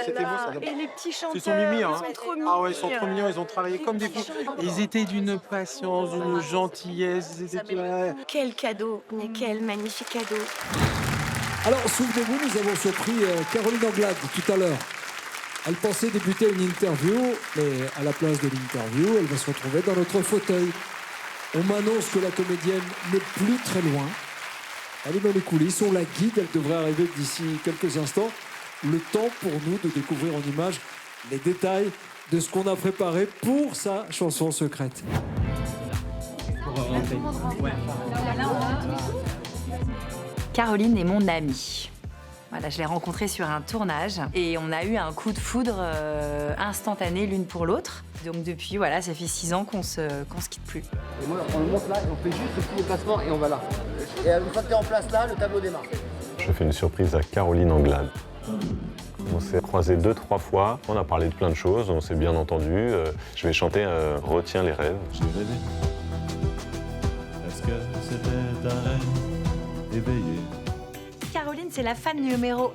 C'était vous, ça. Et les petits chanteurs, Ils sont mimi, hein. ils sont trop mignons. Ah ouais, ils sont trop mignons, ils ont travaillé comme des fous. Ils étaient d'une patience, d'une gentillesse. Quel cadeau, mais quel magnifique cadeau. Alors, souvenez-vous, nous avons surpris Caroline Anglade tout à l'heure. Elle pensait débuter une interview, mais à la place de l'interview, elle va se retrouver dans notre fauteuil. On m'annonce que la comédienne n'est plus très loin. Elle est dans les coulisses, on la guide, elle devrait arriver d'ici quelques instants. Le temps pour nous de découvrir en images les détails de ce qu'on a préparé pour sa chanson secrète. Caroline est mon amie. Voilà, je l'ai rencontrée sur un tournage et on a eu un coup de foudre instantané l'une pour l'autre. Donc depuis, voilà, ça fait 6 ans qu'on se quitte plus. Et moi, on le monte là et on fait juste le petit déplacement et on va là. Et une fois que t'es en place là, le tableau démarre. Je fais une surprise à Caroline Anglade. On s'est croisés 2-3 fois, on a parlé de plein de choses, on s'est bien entendu. Je vais chanter Retiens les rêves. J'ai rêvé. Est-ce que c'était un rêve éveillé? Caroline, c'est la fan numéro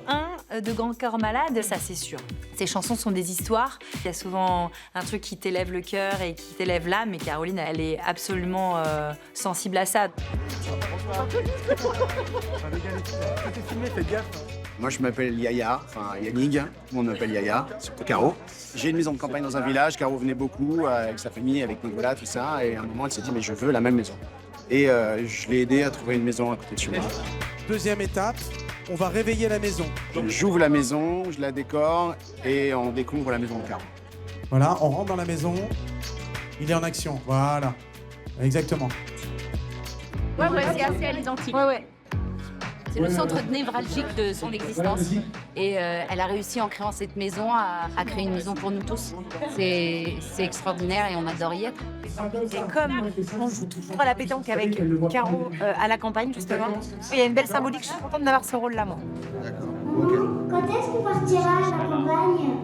1 de Grand Corps Malade, ça c'est sûr. Ses chansons sont des histoires. Il y a souvent un truc qui t'élève le cœur et qui t'élève l'âme, mais Caroline, elle est absolument sensible à ça. Moi, je m'appelle Yaya, enfin Yannick, tout le monde m'appelle Yaya, surtout Caro. J'ai une maison de campagne dans un village, Caro venait beaucoup avec sa famille, avec Nicolas, tout ça, et à un moment, elle s'est dit, mais je veux la même maison. Et je l'ai aidé à trouver une maison à côté de chez moi. Deuxième étape, on va réveiller la maison. Donc j'ouvre la maison, je la décore et on découvre la maison de Caro. Voilà, on rentre dans la maison, il est en action, voilà, exactement. Ouais, c'est assez à l'identique. Ouais. C'est le centre névralgique de son existence. Et elle a réussi en créant cette maison à créer une maison pour nous tous. C'est extraordinaire et on adore y être. Et comme on joue toujours à la pétanque avec Caro à la campagne, justement, il y a une belle symbolique, je suis contente d'avoir ce rôle-là, moi. Quand est-ce qu'on partira à la campagne?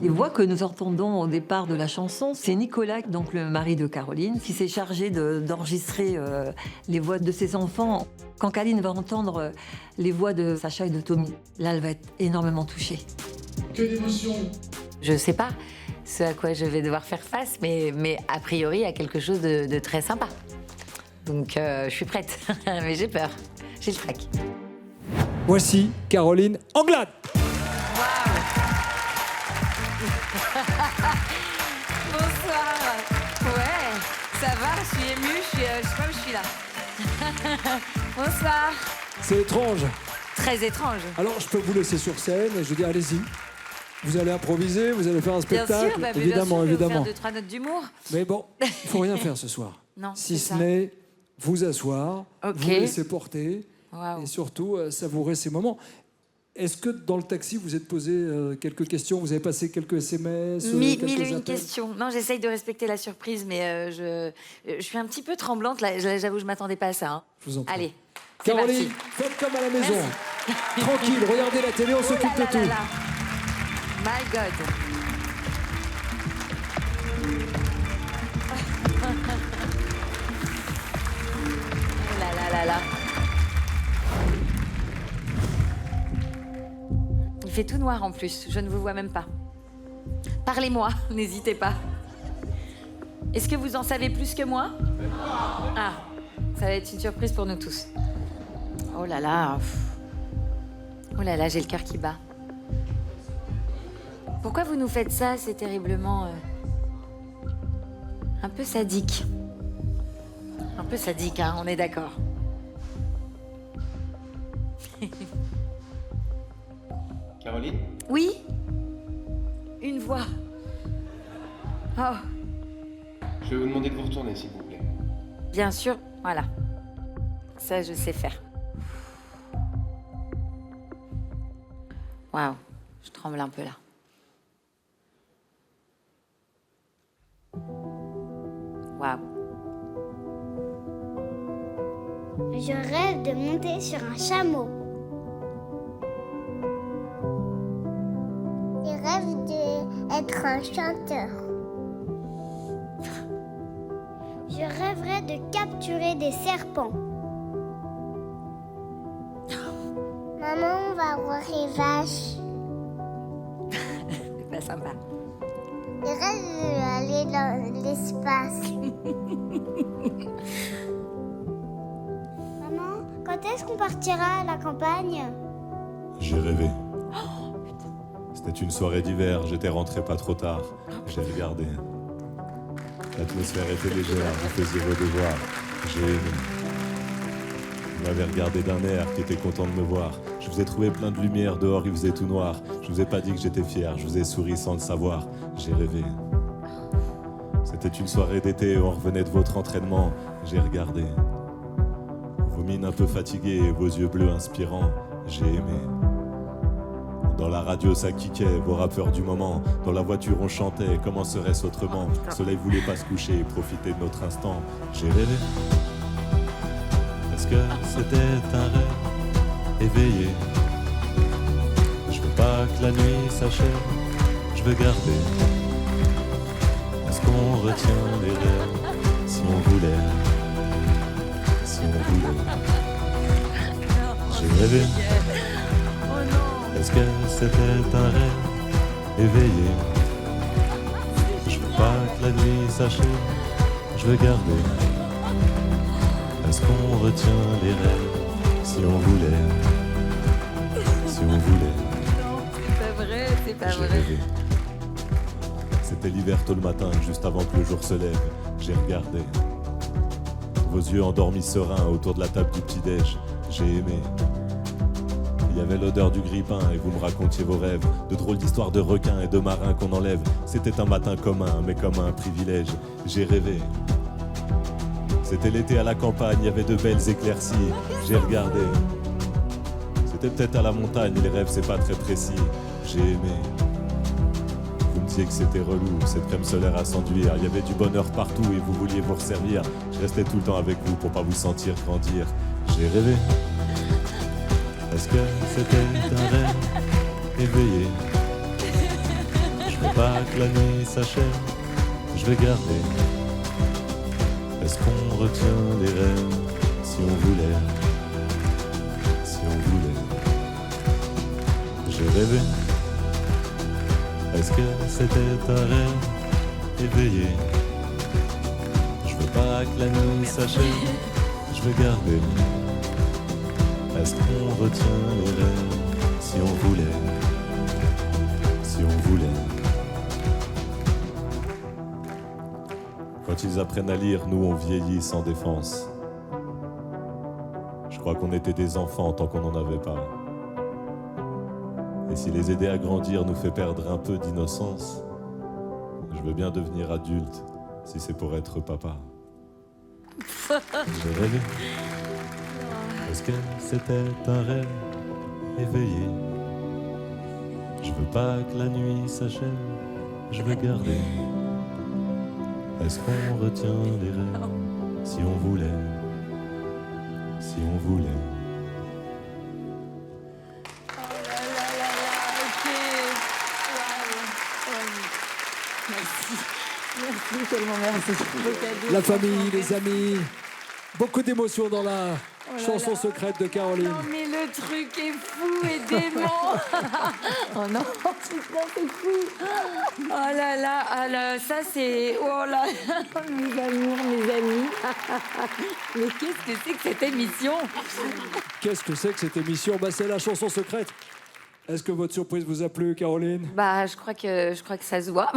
Les voix que nous entendons au départ de la chanson, c'est Nicolas, donc le mari de Caroline, qui s'est chargé d'enregistrer les voix de ses enfants. Quand Caroline va entendre les voix de Sacha et de Tommy, là, elle va être énormément touchée. Que d'émotion! Je sais pas ce à quoi je vais devoir faire face, mais a priori, il y a quelque chose de très sympa. Donc, je suis prête, mais j'ai peur. J'ai le trac. Voici Caroline Anglade. Bonsoir. Ouais, ça va, je suis émue, je sais pas où je suis là. Bonsoir. C'est étrange. Très étrange. Alors, je peux vous laisser sur scène et je dis, allez-y. Vous allez improviser, vous allez faire un spectacle. Bien sûr, évidemment, bien sûr, évidemment. Je vais faire 2-3 notes d'humour. Mais bon, il ne faut rien faire ce soir. Non, si c'est ce ça. n'est vous asseoir, vous laisser porter et surtout savourer ces moments. Est-ce que dans le taxi, vous êtes posé quelques questions? Vous avez passé quelques SMS? Mille quelques une appels questions. Non, j'essaye de respecter la surprise, mais je suis un petit peu tremblante. Là, j'avoue, je m'attendais pas à ça. Hein. Je vous en prie. Allez, c'est Caroline, parti. faites comme à la maison. Merci. Tranquille, regardez la télé, on s'occupe de tout. My God. Là. Il fait tout noir en plus, je ne vous vois même pas. Parlez-moi, n'hésitez pas. Est-ce que vous en savez plus que moi? Ah, ça va être une surprise pour nous tous. Oh là là. Oh là là, j'ai le cœur qui bat. Pourquoi vous nous faites ça? C'est terriblement Un peu sadique. Un peu sadique, hein, on est d'accord. Caroline? Oui? Une voix. Oh, Je vais vous demander de vous retourner, s'il vous plaît. bien sûr, voilà. Ça, je sais faire. Waouh, je tremble un peu là. Waouh. Je rêve de monter sur un chameau. Je rêve d'être un chanteur. Je rêverais de capturer des serpents. Maman, on va voir les vaches. C'est pas sympa. Je rêve d'aller dans l'espace. Maman, quand est-ce qu'on partira à la campagne? J'ai rêvé. C'était une soirée d'hiver, j'étais rentré pas trop tard. J'ai regardé. L'atmosphère était légère, vous faisiez vos devoirs. J'ai aimé. Vous m'avez regardé d'un air qui était content de me voir. Je vous ai trouvé plein de lumière, dehors il faisait tout noir. Je vous ai pas dit que j'étais fier, je vous ai souri sans le savoir. J'ai rêvé. C'était une soirée d'été, on revenait de votre entraînement. J'ai regardé. Vos mines un peu fatiguées, vos yeux bleus inspirants. J'ai aimé. Dans la radio ça kickait, vos rappeurs du moment. Dans la voiture on chantait, comment serait-ce autrement? Le soleil voulait pas se coucher, profiter de notre instant. J'ai rêvé. Est-ce que c'était un rêve éveillé? Je veux pas que la nuit s'achève, je veux garder. Est-ce qu'on retient les rêves si on voulait? Si on voulait. J'ai rêvé. Est-ce que c'était un rêve éveillé? Je veux pas que la nuit s'achève, je veux garder. Est-ce qu'on retient les rêves si on voulait? Si on voulait. Non, c'est pas vrai, c'est pas J'ai vrai. rêvé. C'était l'hiver tôt le matin, juste avant que le jour se lève. J'ai regardé. Vos yeux endormis sereins autour de la table du petit-déj. J'ai aimé. Il y avait l'odeur du grille-pain et vous me racontiez vos rêves. De drôles d'histoires de requins et de marins qu'on enlève. C'était un matin commun, mais comme un privilège. J'ai rêvé. C'était l'été à la campagne, il y avait de belles éclaircies. J'ai regardé. C'était peut-être à la montagne, les rêves c'est pas très précis. J'ai aimé. Vous me disiez que c'était relou, cette crème solaire à s'enduire. Il y avait du bonheur partout et vous vouliez vous resservir. Je restais tout le temps avec vous pour pas vous sentir grandir. J'ai rêvé. Est-ce que c'était un rêve éveillé? Je veux pas que la nuit s'achève, je vais garder. Est-ce qu'on retient les rêves si on voulait? Si on voulait. J'ai rêvé. Est-ce que c'était un rêve éveillé? Je veux pas que la nuit s'achève, je vais garder. Est-ce qu'on retient les rêves si on voulait? Si on voulait. Quand ils apprennent à lire, nous on vieillit sans défense. Je crois qu'on était des enfants tant qu'on n'en avait pas. Et si les aider à grandir nous fait perdre un peu d'innocence, je veux bien devenir adulte si c'est pour être papa. J'ai rêvé. Est-ce que c'était un rêve éveillé? Je veux pas que la nuit s'achève, je veux garder. Est-ce qu'on retient les rêves si on voulait? Si on voulait. Merci. Merci, tellement merci. Beau cadeau. La famille, les amis, beaucoup d'émotions dans la Oh là chanson là. secrète de Caroline. Non mais le truc est fou et dément. Oh non, putain, c'est fou. Oh là là, alors ça c'est... Oh là là, mes amours, mes amis. Mais qu'est-ce que c'est que cette émission? Qu'est-ce que c'est que cette émission? Bah, c'est la chanson secrète. Est-ce que votre surprise vous a plu, Caroline? Bah, je crois que ça se voit.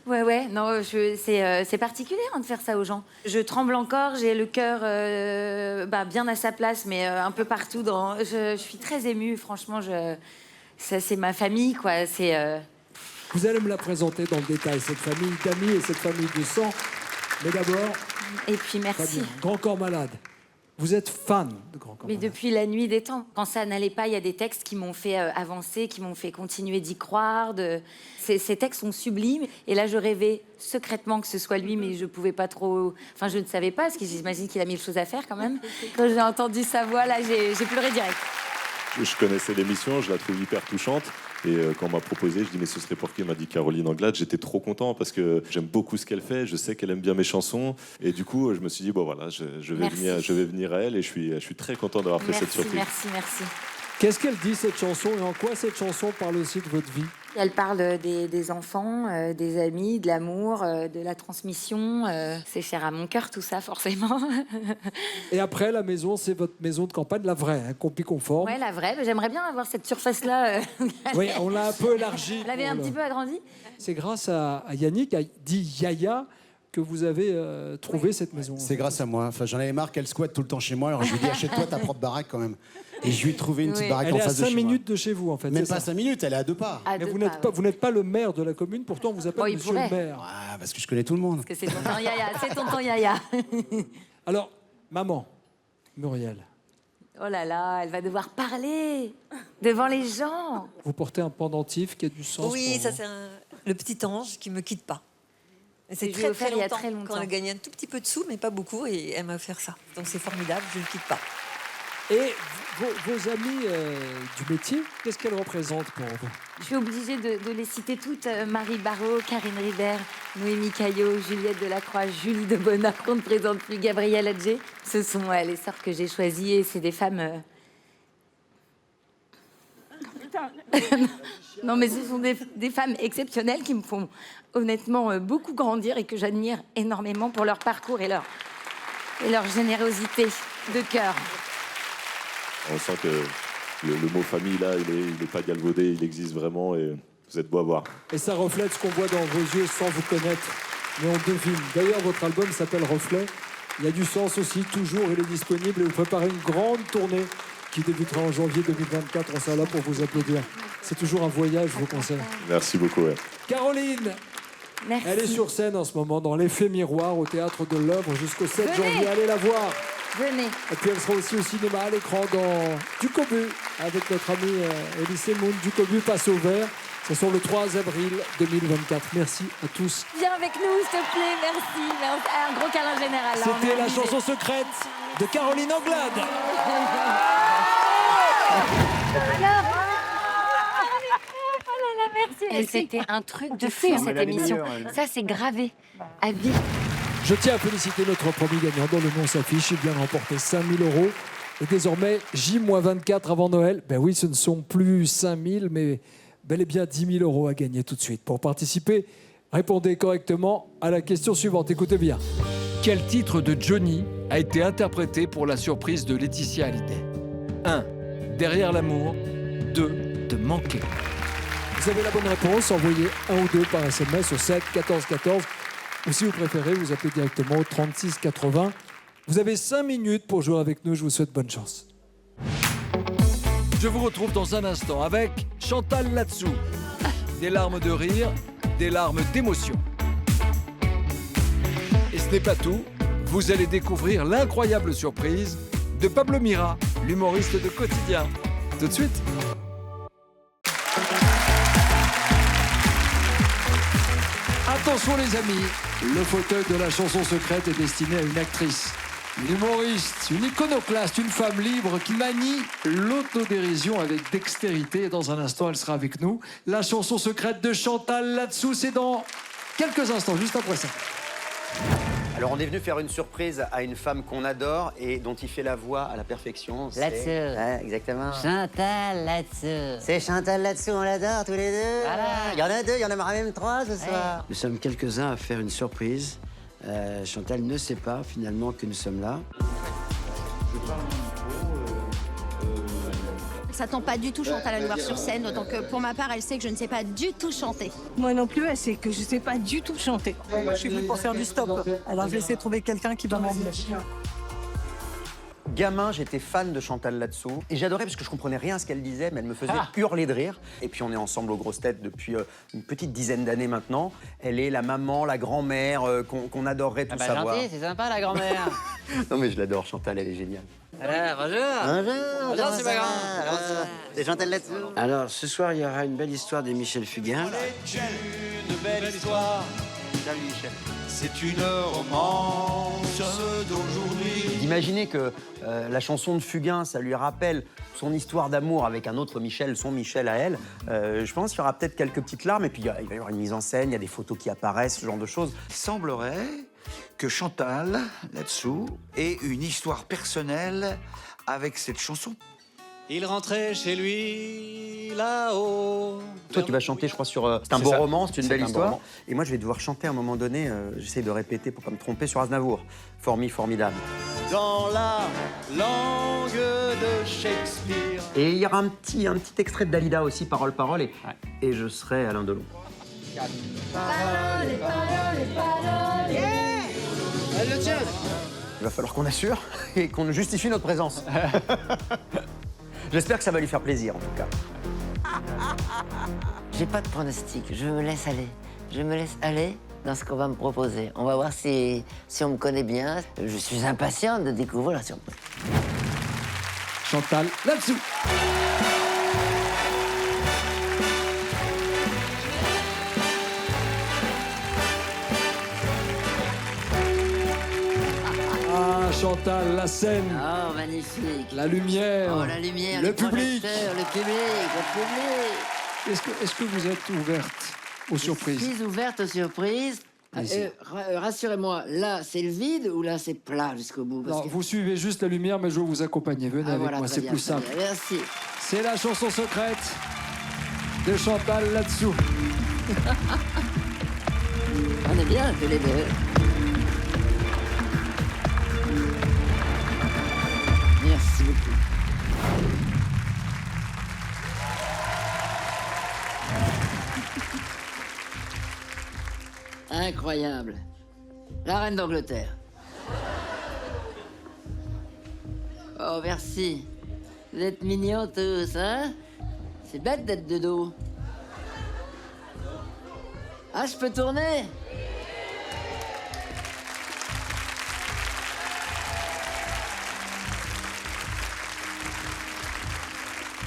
ouais, non, c'est particulier hein, de faire ça aux gens. Je tremble encore, j'ai le cœur bien à sa place, mais un peu partout. Je suis très émue, franchement. Ça, c'est ma famille, quoi. Vous allez me la présenter dans le détail, cette famille d'amis et cette famille de sang. Mais d'abord... Et puis, merci. Grand Corps Malade. Vous êtes fan de Grand Corps Mais Malade. depuis la nuit des temps. Quand ça n'allait pas, il y a des textes qui m'ont fait avancer, qui m'ont fait continuer d'y croire. Ces textes sont sublimes. Et là, je rêvais secrètement que ce soit lui, mais je pouvais pas trop... Enfin, je ne savais pas, parce que j'imagine qu'il a mille choses à faire quand même. Quand j'ai entendu sa voix, là, j'ai pleuré direct. Je connaissais l'émission, je la trouve hyper touchante. Et quand on m'a proposé, je dis mais ce serait pour qui? Il m'a dit Caroline Anglade. J'étais trop content parce que j'aime beaucoup ce qu'elle fait. Je sais qu'elle aime bien mes chansons. Et du coup, je me suis dit bon voilà, je vais venir à elle et je suis très content d'avoir fait cette surprise. Merci. Qu'est-ce qu'elle dit cette chanson et en quoi cette chanson parle aussi de votre vie? Elle parle des enfants, des amis, de l'amour, de la transmission. C'est cher à mon cœur tout ça, forcément. Et après, la maison, c'est votre maison de campagne, la vraie, hein, compi-conforme. Ouais, la vraie. J'aimerais bien avoir cette surface-là. Oui, on l'a un peu élargie. Elle avait un petit peu agrandi. C'est grâce à Yannick, dit Yaya, que vous avez trouvé cette maison. C'est grâce à moi. Enfin, j'en avais marre qu'elle squatte tout le temps chez moi. Alors je lui ai dit achète-toi ta propre baraque quand même. Et je lui ai trouvé une petite baraque en face de chez moi. Elle est à 5 minutes de chez vous, en fait. Même pas 5 minutes, elle est à 2 pas. Mais vous n'êtes pas le maire de la commune, pourtant on vous appelle monsieur le maire. Ah, parce que je connais tout le monde. Parce que c'est tonton Yaya, c'est tonton Yaya. Alors, maman, Muriel. Oh là là, elle va devoir parler devant les gens. Vous portez un pendentif qui a du sens. Oui, pour ça vous. c'est le petit ange qui me quitte pas. Et c'est Je lui ai offert très il y a longtemps, très longtemps. quand elle a gagné un tout petit peu de sous, mais pas beaucoup, et elle m'a offert ça. Donc c'est formidable, je ne le quitte pas. Et vos amis du métier, qu'est-ce qu'elles représentent pour vous? Je suis obligée de les citer toutes. Marie Barrault, Karine Ribert, Noémie Caillot, Juliette Delacroix, Julie de Bonnard, qu'on ne présente plus, Gabrielle Adjé. Ce sont les sœurs que j'ai choisies et c'est des femmes... Non, mais ce sont des femmes exceptionnelles qui me font honnêtement beaucoup grandir et que j'admire énormément pour leur parcours et leur générosité de cœur. On sent que le mot famille là, il est pas galvaudé, il existe vraiment et vous êtes beau à voir. Et ça reflète ce qu'on voit dans vos yeux sans vous connaître, mais on devine. D'ailleurs, votre album s'appelle Reflet. Il y a du sens aussi, toujours, il est disponible et vous préparez une grande tournée qui débutera en janvier 2024. On sera là pour vous applaudir. C'est toujours un voyage, vos concerts. Merci beaucoup. Ouais. Caroline, merci. Elle est sur scène en ce moment dans l'Effet Miroir au Théâtre de l'Œuvre jusqu'au 7 Venez. janvier. Allez la voir. Venez. Et puis elle sera aussi au cinéma à l'écran dans Ducobu avec notre amie Elise Moon. Ducobu passe au vert. Ce sont le 3 avril 2024. Merci à tous. Viens avec nous, s'il te plaît, merci. Un gros câlin général. là, on C'était est la obligé. chanson secrète de Caroline Anglade. Et c'était un truc de fou, cette émission. Ça, c'est gravé à vie. Je tiens à féliciter notre premier gagnant dont le nom s'affiche. Il vient de remporter 5 000 €. Et désormais, J-24 avant Noël. Ben oui, ce ne sont plus 5 000, mais bel et bien 10 000 € à gagner tout de suite. Pour participer, répondez correctement à la question suivante. Écoutez bien. Quel titre de Johnny a été interprété pour la surprise de Laetitia Hallyday? 1. Derrière l'amour. 2. Te manquer. Vous avez la bonne réponse. Envoyez 1 ou 2 par SMS au 7 14 14. Ou si vous préférez, vous appelez directement au 36 80. Vous avez 5 minutes pour jouer avec nous. Je vous souhaite bonne chance. Je vous retrouve dans un instant avec Chantal Latsou. Des larmes de rire, des larmes d'émotion. Et ce n'est pas tout. Vous allez découvrir l'incroyable surprise de Pablo Mira, l'humoriste de Quotidien. Tout de suite. Attention les amis, le fauteuil de la chanson secrète est destiné à une actrice, une humoriste, une iconoclaste, une femme libre qui manie l'autodérision avec dextérité. Et dans un instant, elle sera avec nous. La chanson secrète de Chantal Latsou, c'est dans quelques instants, juste après ça. Alors on est venu faire une surprise à une femme qu'on adore et dont il fait la voix à la perfection. Latsou. Ouais, exactement. Chantal Latsou. C'est Chantal Latsou, on l'adore tous les deux. Voilà. Il y en a 2, il y en aura même 3 ce soir. Nous sommes quelques-uns à faire une surprise. Chantal ne sait pas finalement que nous sommes là. s'attend pas du tout Chantal à nous voir sur scène, donc pour ma part, elle sait que je ne sais pas du tout chanter. Moi non plus, elle sait que je sais pas du tout chanter. Je suis venue pour faire du stop. Alors je vais essayer de trouver quelqu'un qui va m'emmener. Gamin, j'étais fan de Chantal là-dessous. Et j'adorais parce que je comprenais rien à ce qu'elle disait, mais elle me faisait hurler de rire. Et puis on est ensemble aux grosses têtes depuis une petite dizaine d'années maintenant. Elle est la maman, la grand-mère qu'on adorerait tout savoir. Gentil, c'est sympa la grand-mère. Non mais je l'adore, Chantal, elle est géniale. Alors, bonjour. Bonjour, c'est ma grand. C'est Chantal là-dessous. Alors, ce soir, il y aura une belle histoire des Michel Fugain. Une belle histoire. Salut Michel. C'est une romance d'aujourd'hui. D'imaginer que la chanson de Fugain, ça lui rappelle son histoire d'amour avec un autre Michel, son Michel à elle. Je pense qu'il y aura peut-être quelques petites larmes, et puis il va y avoir une mise en scène, il y a des photos qui apparaissent, ce genre de choses. Il semblerait que Chantal, là-dessous, ait une histoire personnelle avec cette chanson. Il rentrait chez lui, là-haut. Toi, tu vas chanter, je crois, sur... c'est un beau roman, c'est une belle histoire. Et moi, je vais devoir chanter à un moment donné, j'essaie de répéter pour pas me tromper, sur Aznavour. Formidable. Dans la langue de Shakespeare. Et il y aura un petit extrait de Dalida aussi, Parole, et je serai Alain Delon. Parole. Yeah. Elle le tient. Il va falloir qu'on assure et qu'on justifie notre présence. J'espère que ça va lui faire plaisir, en tout cas. J'ai pas de pronostic, je me laisse aller. Je me laisse aller dans ce qu'on va me proposer. On va voir si on me connaît bien. Je suis impatiente de découvrir la surprise. Chantal là-dessous. Chantal, la scène. Oh, magnifique. La lumière. Oh, la lumière. Le public. Le public. Est-ce que vous êtes ouverte aux surprises? Je suis ouverte aux surprises. Rassurez-moi, là, c'est le vide ou là, c'est plat jusqu'au bout? Non, vous suivez juste la lumière, mais je vais vous accompagner. Venez avec moi, c'est plus simple. Merci. C'est la chanson secrète de Chantal là-dessous. On est bien tous les deux. Merci beaucoup. Incroyable. La reine d'Angleterre. Oh, merci. Vous êtes mignons tous, hein? C'est bête d'être de dos. Ah, je peux tourner?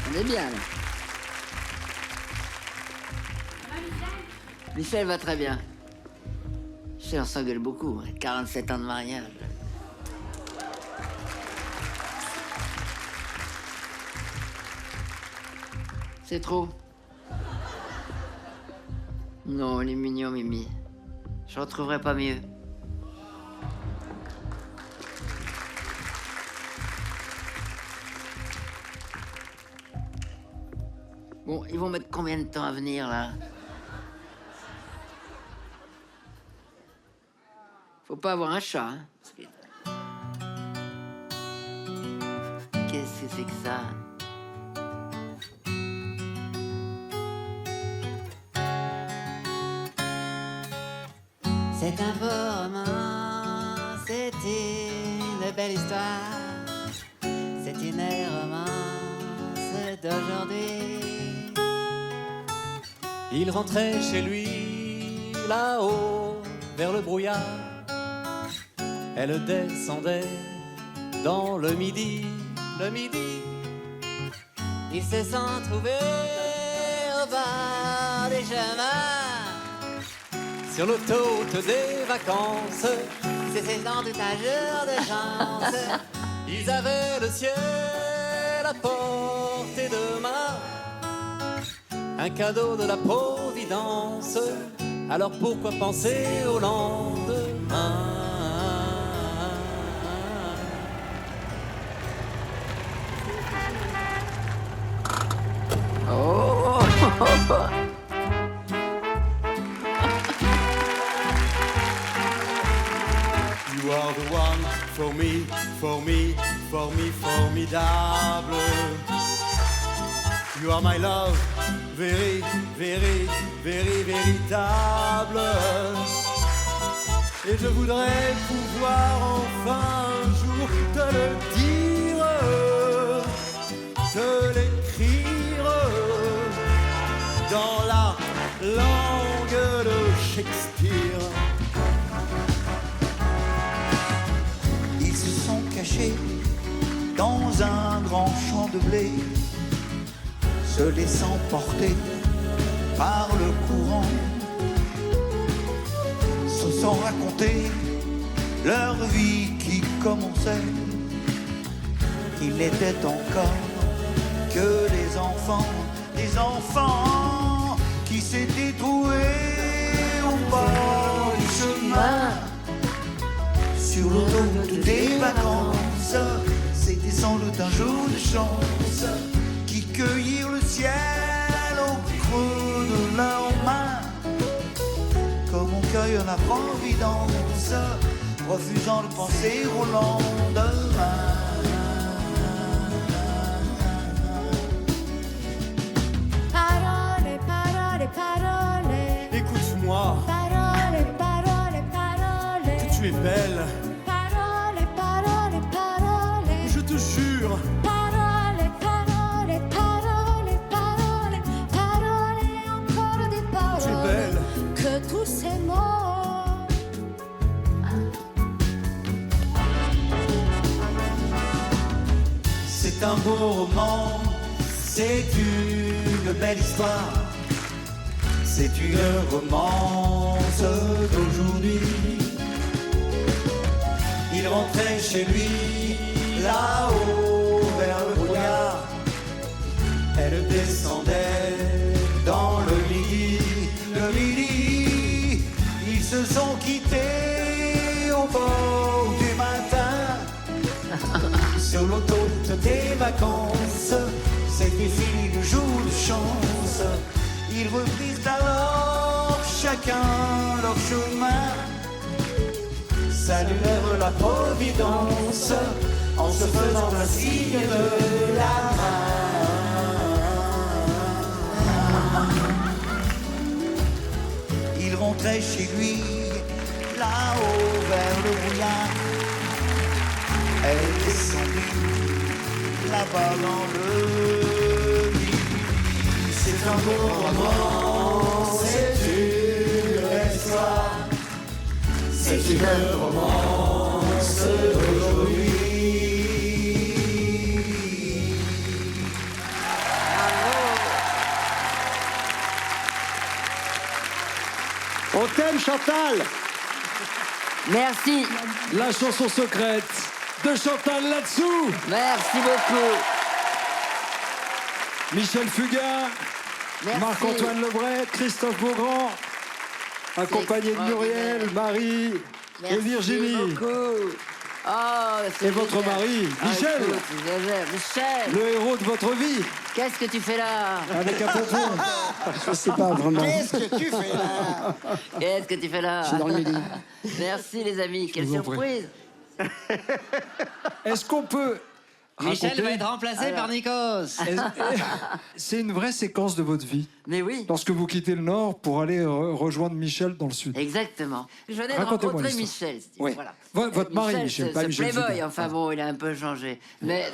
On est bien, là. Michel va très bien. Michel, on s'engueule beaucoup. 47 ans de mariage. C'est trop. Non, il est mignon, Mimi. Je retrouverai pas mieux. Bon, ils vont mettre combien de temps à venir, là? Faut pas avoir un chat, hein? Qu'est-ce que c'est que ça? C'est un beau roman, c'est une belle histoire, c'est une romance d'aujourd'hui. Il rentrait chez lui, là-haut, vers le brouillard. Elle descendait dans le midi. Ils se sont trouvés au bord des chemins. Sur l'autoroute des vacances, c'est sans doute un jour de chance. Ils avaient le ciel à portée de main, un cadeau de la Providence. Alors pourquoi penser au lendemain? Oh. You are the one for me, formidable. You are my love, very, very, very véritable. Et je voudrais pouvoir enfin un jour te le dire, te l'écrire dans la langue de Shakespeare. Ils se sont cachés dans un grand champ de blé, se laissant porter par le courant, se sont racontés leur vie qui commençait. Il n'était encore que des enfants qui s'étaient troués au bord du chemin, sur l'autoroute des vacances. C'était sans doute un jour de chance qui cueillirent le ciel au creux de leurs mains, comme on cueille la providence, refusant de penser au lendemain. Parole, parole, parole. Écoute-moi, Parole, parole, parole. que tu es belle, Parole, parole, parole. je te jure. Parole, parole, parole, parole. Parole, encore des paroles. Tu es belle. Que tous ces mots. C'est un beau roman, c'est une belle histoire, c'est une romance d'aujourd'hui. Il rentrait chez lui, là-haut vers le brouillard, elle descendait dans le midi, ils se sont quittés au bord du matin. Sur l'autoroute des vacances, c'était fini le jour de chance. Ils reprirent alors chacun leur chemin, saluèrent la providence en se faisant un signe de la main. Il rentrait chez lui, là-haut vers le brouillard. Elle descendit là-bas dans le midi. C'est un beau roman, c'est une belle histoire, c'est une romance d'aujourd'hui. On t'aime, Chantal. Merci. La chanson secrète de Chantal Latsou. Merci beaucoup. Michel Fugain, Merci. Marc-Antoine Lebret, Christophe Beaugrand, accompagné de Muriel, Marie et Virginie. Oh, et votre mari, Michel. Michel. Le héros de votre vie. Qu'est-ce que tu fais là? Avec un pompon. Je sais pas vraiment. Qu'est-ce que tu fais là? Qu'est-ce que tu fais là? Je suis dans le midi. Merci les amis, quelle vous en prie. surprise. Est-ce qu'on peut Michel raconter- va être remplacé par Nikos. C'est une vraie séquence de votre vie. Mais oui. Lorsque vous quittez le Nord pour aller rejoindre Michel dans le Sud. Exactement. Je venais de Racontez-moi rencontrer l'histoire. Michel. Oui. Voilà. Votre mari, Michel, ce pas Michel Playboy, Fugain. enfin bon, il a un peu changé. Mais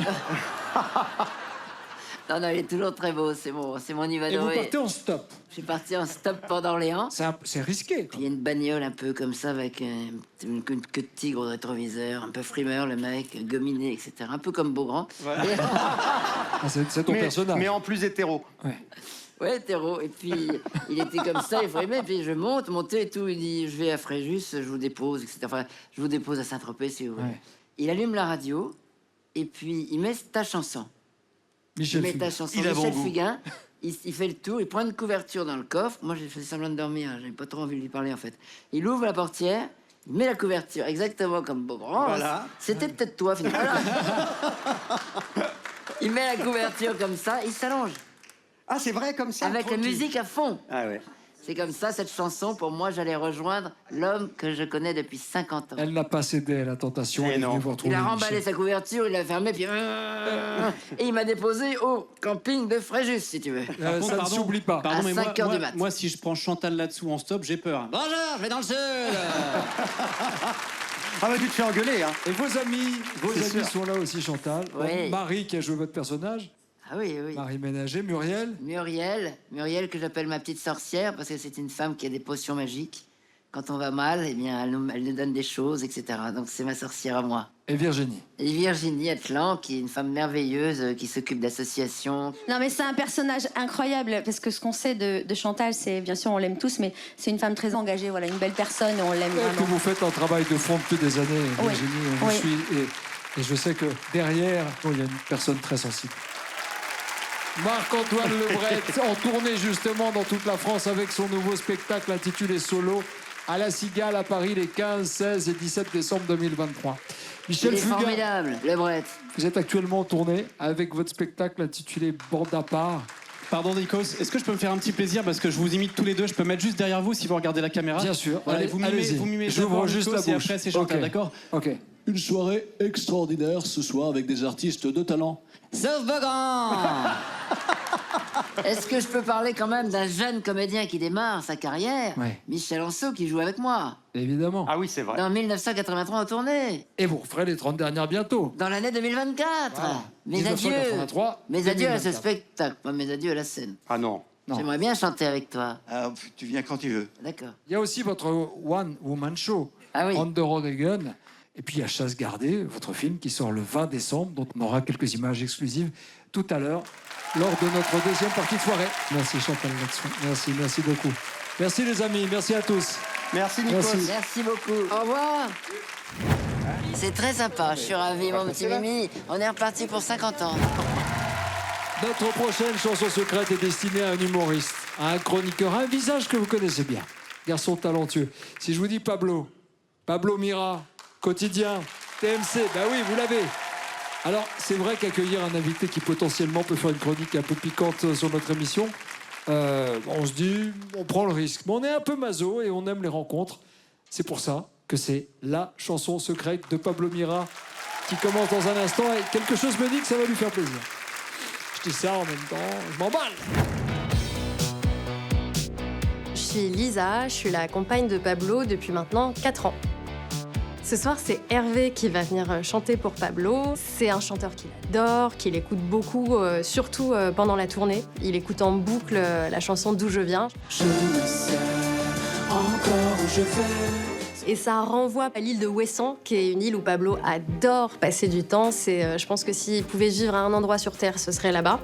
non, il est toujours très beau. C'est mon Et vous Ivanhoe. partez en stop. Je suis parti en stop pendant Orléans. C'est risqué. Puis il y a une bagnole un peu comme ça avec une queue de tigre au rétroviseur, un peu frimeur le mec, gominé, etc. Un peu comme Beaugrand. Et- C'est ton personnage. Mais en plus hétéro. Ouais, hétéro. Et puis, il était comme ça, il frimait. Puis je montais et tout. Il dit, je vais à Fréjus, je vous dépose, etc. Enfin, je vous dépose à Saint-Tropez, si vous voulez. Ouais. Il allume la radio et puis il met ta chanson. Michel il met Fugain. ta chanson. Il a Michel bon goût. Fugain. Il fait le tour, il prend une couverture dans le coffre. Moi, j'ai fait semblant de dormir. J'avais pas trop envie de lui parler, en fait. Il ouvre la portière. Il met la couverture exactement comme Beaugrand. Voilà. C'était peut-être toi, finalement. Voilà. Il met la couverture comme ça, il s'allonge. Ah, c'est vrai comme ça. Avec la tranquille. musique à fond. Ah ouais. C'est comme ça, cette chanson, pour moi, j'allais rejoindre l'homme que je connais depuis 50 ans. Elle n'a pas cédé à la tentation. Elle est venue vous retrouver, Il a remballé Michel. sa couverture, il l'a fermé, puis... et il m'a déposé au camping de Fréjus, si tu veux. Ça ne s'oublie pas. Pardon, À mais 5 heures du mat. moi, si je prends Chantal là-dessous en stop, j'ai peur. Bonjour, je vais dans le sud. Ah bah tu te fais engueuler, hein. Et vos amis C'est sûr. sont là aussi, Chantal. Oui. Marie qui a joué votre personnage. Ah oui, oui. Marie Ménager, Muriel. Muriel que j'appelle ma petite sorcière parce que c'est une femme qui a des potions magiques. Quand on va mal, eh bien, elle nous donne des choses, etc. Donc c'est ma sorcière à moi. Et Virginie. Et Virginie Atlan, qui est une femme merveilleuse, qui s'occupe d'associations. Non, mais c'est un personnage incroyable parce que ce qu'on sait de Chantal, c'est bien sûr on l'aime tous, mais c'est une femme très engagée, voilà, une belle personne et on l'aime Que vraiment. vous faites un travail de fond depuis des années, Oui. Virginie. On vous Oui. suit. Et je sais que derrière, il y a une personne très sensible. Marc-Antoine Lebret, en tournée justement dans toute la France avec son nouveau spectacle intitulé Solo, à La Cigale à Paris les 15, 16 et 17 décembre 2023. Michel Il est Fugain, formidable, Lebret. vous êtes actuellement en tournée avec votre spectacle intitulé Bande à part. Pardon, Nikos, est-ce que je peux me faire un petit plaisir parce que je vous imite tous les deux? Je peux mettre juste derrière vous si vous regardez la caméra? Bien sûr. Allez, Allez, allez-y. vous mimez J'ouvre d'abord juste Nikos la et bouche. après c'est Chantal, Ok. d'accord? Ok. Une soirée extraordinaire ce soir avec des artistes de talent. Sauf Beaugrand. Est-ce que je peux parler quand même d'un jeune comédien qui démarre sa carrière? Ouais. Michel Anceau, qui joue avec moi. Évidemment. Ah oui, c'est vrai. Dans 1983 en tournée. Et vous referez les 30 dernières bientôt. Dans l'année 2024. Voilà. Mes adieux. 1983, Mes adieux à ce 2024. spectacle, pas mes adieux à la scène. Ah non. J'aimerais bien chanter avec toi. Ah, tu viens quand tu veux. D'accord. Il y a aussi votre One Woman Show, Ah oui. On the Road Again. Et puis il y a Chasse gardée, votre film qui sort le 20 décembre, dont on aura quelques images exclusives tout à l'heure, lors de notre deuxième partie de soirée. Merci Chantal là-dessus. Merci beaucoup. Merci les amis, merci à tous. Merci Nikos. Merci. Merci beaucoup. Au revoir. C'est très sympa, je suis ravi, mon petit Mimi. On est reparti pour 50 ans. Notre prochaine chanson secrète est destinée à un humoriste, à un chroniqueur, à un visage que vous connaissez bien. Garçon talentueux. Si je vous dis Pablo Mira, Quotidien, TMC, bah oui, vous l'avez. Alors, c'est vrai qu'accueillir un invité qui potentiellement peut faire une chronique un peu piquante sur notre émission, on se dit, on prend le risque. Mais on est un peu maso et on aime les rencontres. C'est pour ça que c'est la chanson secrète de Pablo Mira qui commence dans un instant et quelque chose me dit que ça va lui faire plaisir. Je dis ça en même temps, je m'emballe. Je suis Lisa, je suis la compagne de Pablo depuis maintenant 4 ans. Ce soir, c'est Hervé qui va venir chanter pour Pablo. C'est un chanteur qu'il adore, qu'il écoute beaucoup, surtout pendant la tournée. Il écoute en boucle la chanson D'où je viens. Je ne sais encore où je vais. Et ça renvoie à l'île de Ouessant, qui est une île où Pablo adore passer du temps. Je pense que s'il pouvait vivre à un endroit sur Terre, ce serait là-bas.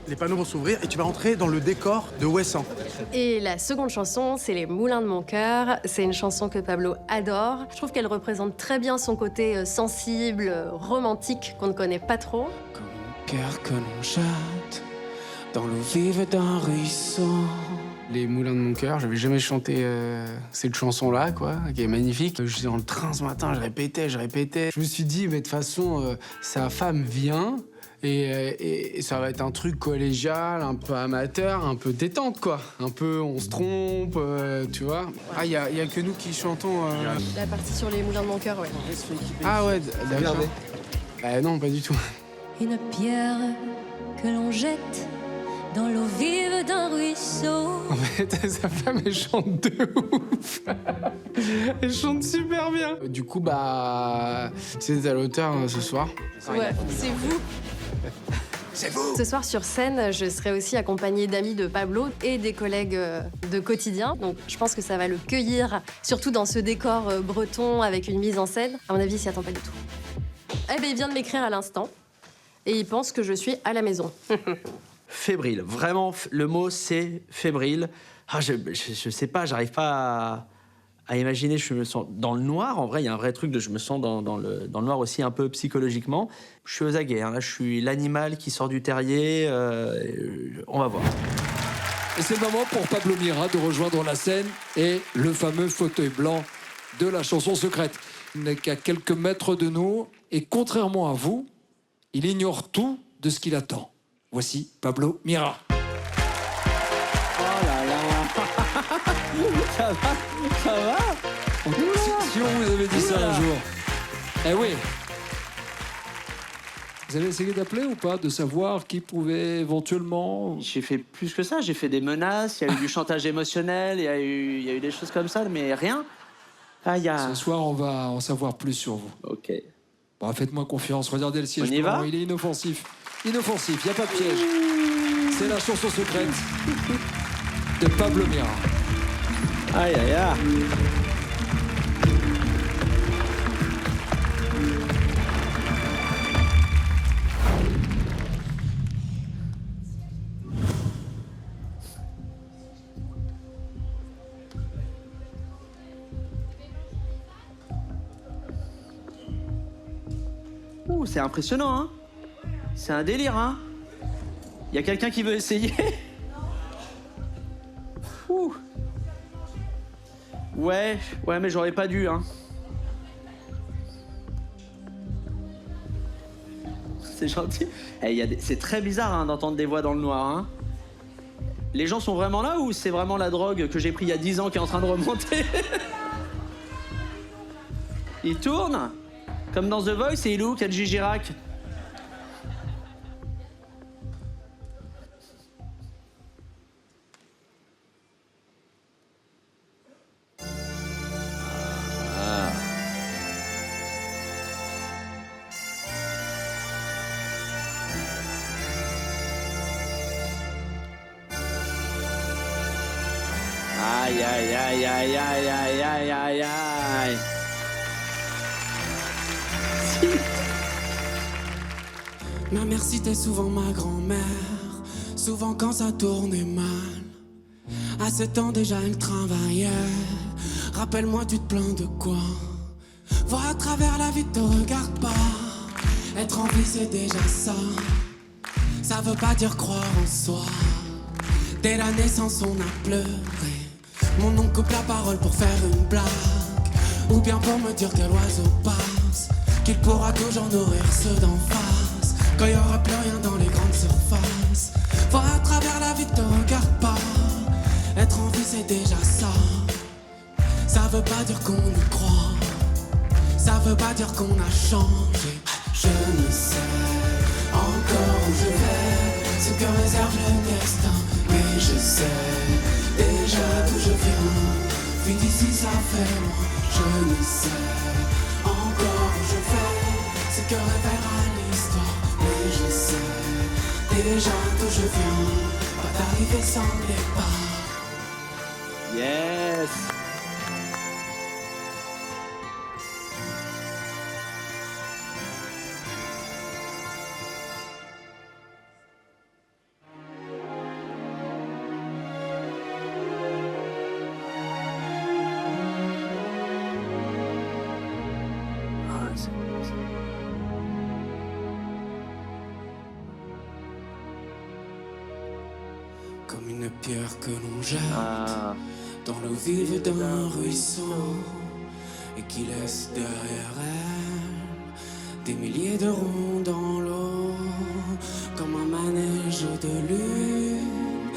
Les panneaux vont s'ouvrir et tu vas entrer dans le décor de Ouessant. Et la seconde chanson, c'est Les Moulins de mon cœur. C'est une chanson que Pablo adore. Je trouve qu'elle représente très bien son côté sensible, romantique, qu'on ne connaît pas trop. Cœur que l'on jette dans l'eau vive d'un ruisseau. Les Moulins de mon cœur, j'avais jamais chanté cette chanson-là, quoi, qui est magnifique. J'étais dans le train ce matin, je répétais. Je me suis dit, mais de toute façon, sa femme vient. Et ça va être un truc collégial, un peu amateur, un peu détente, quoi. Un peu, on se trompe, tu vois. Ah, y a que nous qui chantons. La partie sur Les Moulins de mon cœur, ouais. Ah ouais, d'accord. Non, pas du tout. Une pierre que l'on jette dans l'eau vive d'un ruisseau. En fait, sa femme, elle chante de ouf. Elle chante super bien. Du coup, c'est à l'auteur ce soir. Ouais, c'est vous. C'est vous. Ce soir sur scène, je serai aussi accompagnée d'amis de Pablo et des collègues de Quotidien. Donc je pense que ça va le cueillir, surtout dans ce décor breton avec une mise en scène. À mon avis, il s'y attend pas du tout. Eh ben, il vient de m'écrire à l'instant et il pense que je suis à la maison. Fébrile. Vraiment, le mot, c'est fébrile. Ah, je sais pas, j'arrive pas à imaginer. Je me sens dans le noir. En vrai, il y a un vrai truc de je me sens dans le noir aussi, un peu psychologiquement. Je suis aux aguets. Hein. Là, je suis l'animal qui sort du terrier. On va voir. Et c'est le moment pour Pablo Mira de rejoindre la scène et le fameux fauteuil blanc de la chanson secrète. Il n'est qu'à quelques mètres de nous et contrairement à vous, il ignore tout de ce qu'il attend. Voici Pablo Mira. Oh là là. Ça va? Ça va? Si on vous avait dit ça un jour. Eh oui. Vous avez essayé d'appeler ou pas, de savoir qui pouvait éventuellement... J'ai fait plus que ça, j'ai fait des menaces, il y a eu du chantage émotionnel, il y a eu des choses comme ça, mais rien. Ce soir, on va en savoir plus sur vous. Ok. Bon, faites-moi confiance, regardez le siège. On y va ? Il est inoffensif. Inoffensif, il n'y a pas de piège. C'est la chanson secrète de Pablo Mira. Aïe, aïe, aïe. Ouh, c'est impressionnant, hein? C'est un délire, hein? Y a quelqu'un qui veut essayer? Ouh. Ouais, mais j'aurais pas dû, hein. C'est gentil. C'est très bizarre hein, d'entendre des voix dans le noir, hein. Les gens sont vraiment là ou c'est vraiment la drogue que j'ai pris il y a 10 ans qui est en train de remonter? Il tourne? Comme dans The Voice, et il est où, Kenji Girac? Aïe, aïe, aïe, aïe, aïe, aïe, aïe, aïe, aïe. Ma mère citait souvent ma grand-mère, souvent quand ça tournait mal. À 7 ans déjà elle travaillait, rappelle-moi tu te plains de quoi? Voir à travers la vie te regarde pas, être en vie c'est déjà ça. Ça veut pas dire croire en soi, dès la naissance on a pleuré. Mon oncle coupe la parole pour faire une blague, ou bien pour me dire que l'oiseau passe, qu'il pourra toujours nourrir ceux d'en face, quand il y aura plus rien dans les grandes surfaces. Voir à travers la vie te regarde pas, être en vie c'est déjà ça. Ça veut pas dire qu'on y croit, ça veut pas dire qu'on a changé. Je ne sais encore où je vais, ce que réserve le destin, mais je sais déjà d'où je viens, puis d'ici ça fait loin. Je ne sais encore où je vais, ce que révélera l'histoire, mais je sais déjà d'où je viens, pas d'arrivée sans départ. Yes. Comme une pierre que l'on jette dans l'eau vive d'un ruisseau et qui laisse derrière elle des milliers de ronds dans l'eau, comme un manège de lune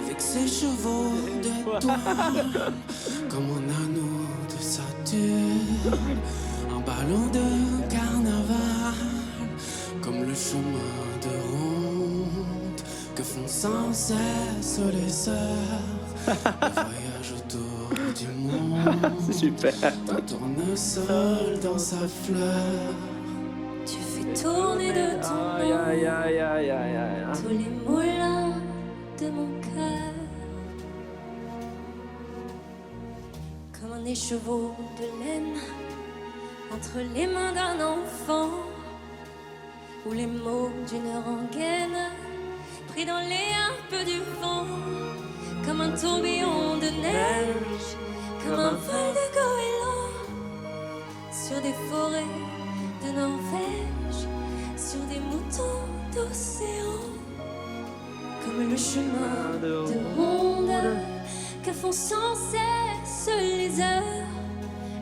avec ses chevaux d'étoiles, comme un anneau de Saturne, un ballon de carnaval, comme le chemin de ronde que font sans cesse les heures. Le voyage autour du monde. C'est super. D'un tournesol dans sa fleur. Tu fais tourner de ton Aïe, aïe, aïe, aïe, aïe, aïe. tous les moulins de mon cœur. Comme un écheveau de laine entre les mains d'un enfant, ou les mots d'une rengaine pris dans les harpes du vent, comme un tourbillon de neige, comme un vol de goéland sur des forêts de Norvège, sur des moutons d'océan, comme le chemin de monde que font sans cesse les heures,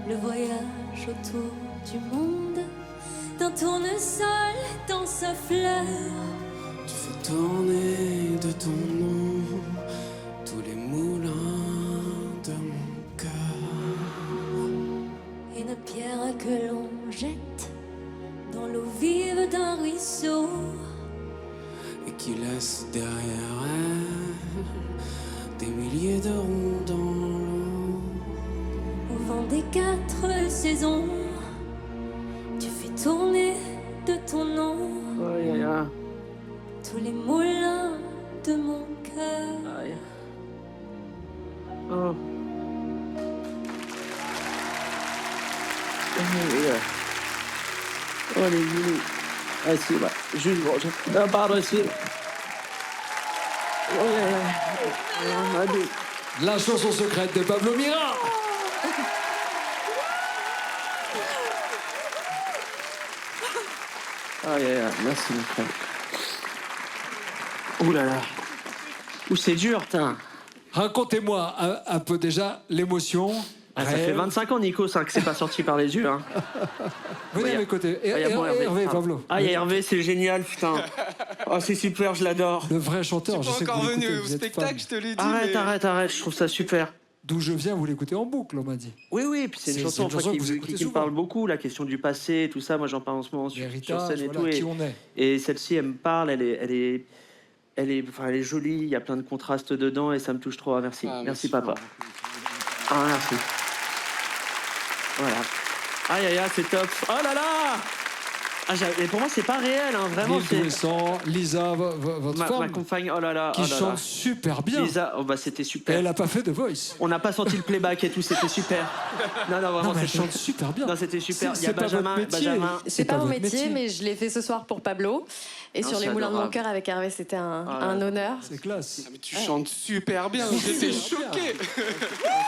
le voyage autour du monde d'un tournesol dans sa fleur. Tu fais tourner de ton nom tous les moulins de une pierre que l'on jette dans l'eau vive d'un ruisseau et qui laisse derrière elle des milliers de ronds dans l'eau. au vent des 4 saisons. Tu fais tourner de ton nom tous les moulins de mon cœur. Oh. Oh les minous. Ah si, bah, juste bon, non, pardon, si. La chanson secrète de Pablo Mira. Merci mon frère. Ouh là là. Ouh, c'est dur, putain. Racontez-moi un peu déjà l'émotion. Ah, ça fait 25 ans, Nico, ça, que c'est pas sorti par les yeux. Hein. Venez à mes côtés. Hervé, Pablo. Ah, il y a Hervé, c'est génial, putain. Oh, c'est super, je l'adore. Le vrai chanteur, je sais que vous l'écoutez, vous êtes fan. je te l'ai dit. Arrête, je trouve ça super. D'où je viens, vous l'écoutez en boucle, on m'a dit. Oui, puis c'est une chanson qui me parle beaucoup, la question du passé, tout ça. Moi, j'en parle en ce moment sur scène et tout. Et celle-ci, elle me parle, elle est jolie, il y a plein de contrastes dedans et ça me touche trop. Merci, merci papa. Ah, merci. Voilà. Aïe, c'est top. Oh là là. Et pour moi, c'est pas réel, hein, vraiment. Lisa, votre femme, ma compagne, oh là là, qui chante super bien. Lisa, c'était super. Elle a pas fait de voice. On n'a pas senti le playback et tout, c'était super. Non, vraiment, elle chante super bien. Non, c'était super. Il y a Benjamin. C'est pas mon métier, mais je l'ai fait ce soir pour Pablo. Et sur les moulins de mon cœur avec Hervé, c'était un honneur. C'est classe. Mais tu chantes super bien, j'étais choqué.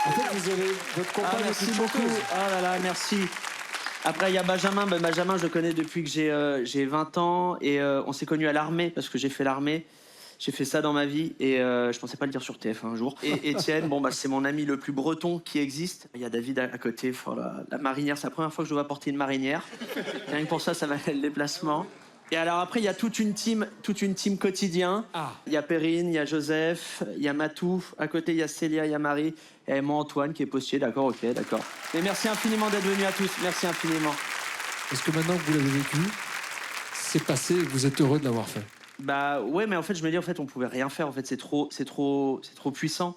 En fait, vous avez votre compagne. Merci beaucoup. Oh là là, merci. Après, il y a Benjamin. Benjamin, je le connais depuis que j'ai 20 ans. Et on s'est connus à l'armée, parce que j'ai fait l'armée. J'ai fait ça dans ma vie. Et je pensais pas le dire sur TF1 un jour. Et Étienne, c'est mon ami le plus breton qui existe. Il y a David à côté. La marinière, c'est la première fois que je dois porter une marinière. Rien que pour ça, ça valait le déplacement. Et alors après, il y a toute une team quotidien. Il y a Perrine, il y a Joseph, il y a Matou. À côté, il y a Célia, il y a Marie. Et moi, Antoine, qui est postier. D'accord, ok, d'accord. Mais merci infiniment d'être venus à tous. Merci infiniment. Est-ce que maintenant que vous l'avez vécu, c'est passé et que vous êtes heureux de l'avoir fait? Bah ouais, mais en fait, je me dis, on pouvait rien faire. En fait, c'est trop puissant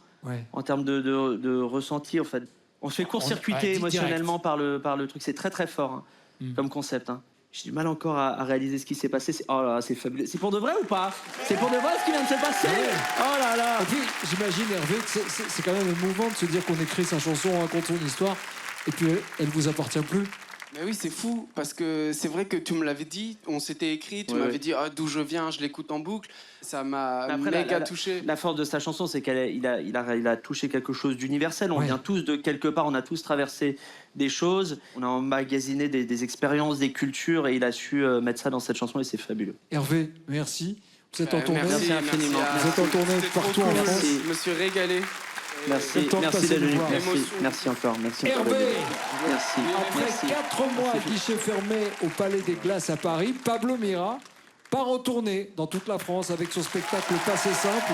en termes de ressenti. En fait, on se fait court-circuiter émotionnellement par le truc. C'est très très fort comme concept. J'ai du mal encore à réaliser ce qui s'est passé. Oh là là, c'est fabuleux. C'est pour de vrai ou pas? C'est pour de vrai ce qui vient de se passer? Oh là là. Et puis, j'imagine, Hervé, que c'est quand même émouvant de se dire qu'on écrit sa chanson, on raconte son histoire, et puis elle vous appartient plus. Mais oui, c'est fou, parce que c'est vrai que tu me l'avais dit, on s'était écrit, tu m'avais dit d'où je viens, je l'écoute en boucle. Ça m'a méga touché. La force de sa chanson, c'est qu'il a touché quelque chose d'universel. On vient tous de quelque part, on a tous traversé des choses, on a emmagasiné des expériences, des cultures, et il a su mettre ça dans cette chanson, et c'est fabuleux. Hervé, merci. Vous êtes en tournée. Merci infiniment. Vous êtes en tournée partout en France. Je me suis régalé. Merci d'être venu. Merci encore. Merci. Hervé, merci. Après 4 mois à guichet fermé au Palais des Glaces à Paris, Pablo Mira part en tournée dans toute la France avec son spectacle Passé Simple.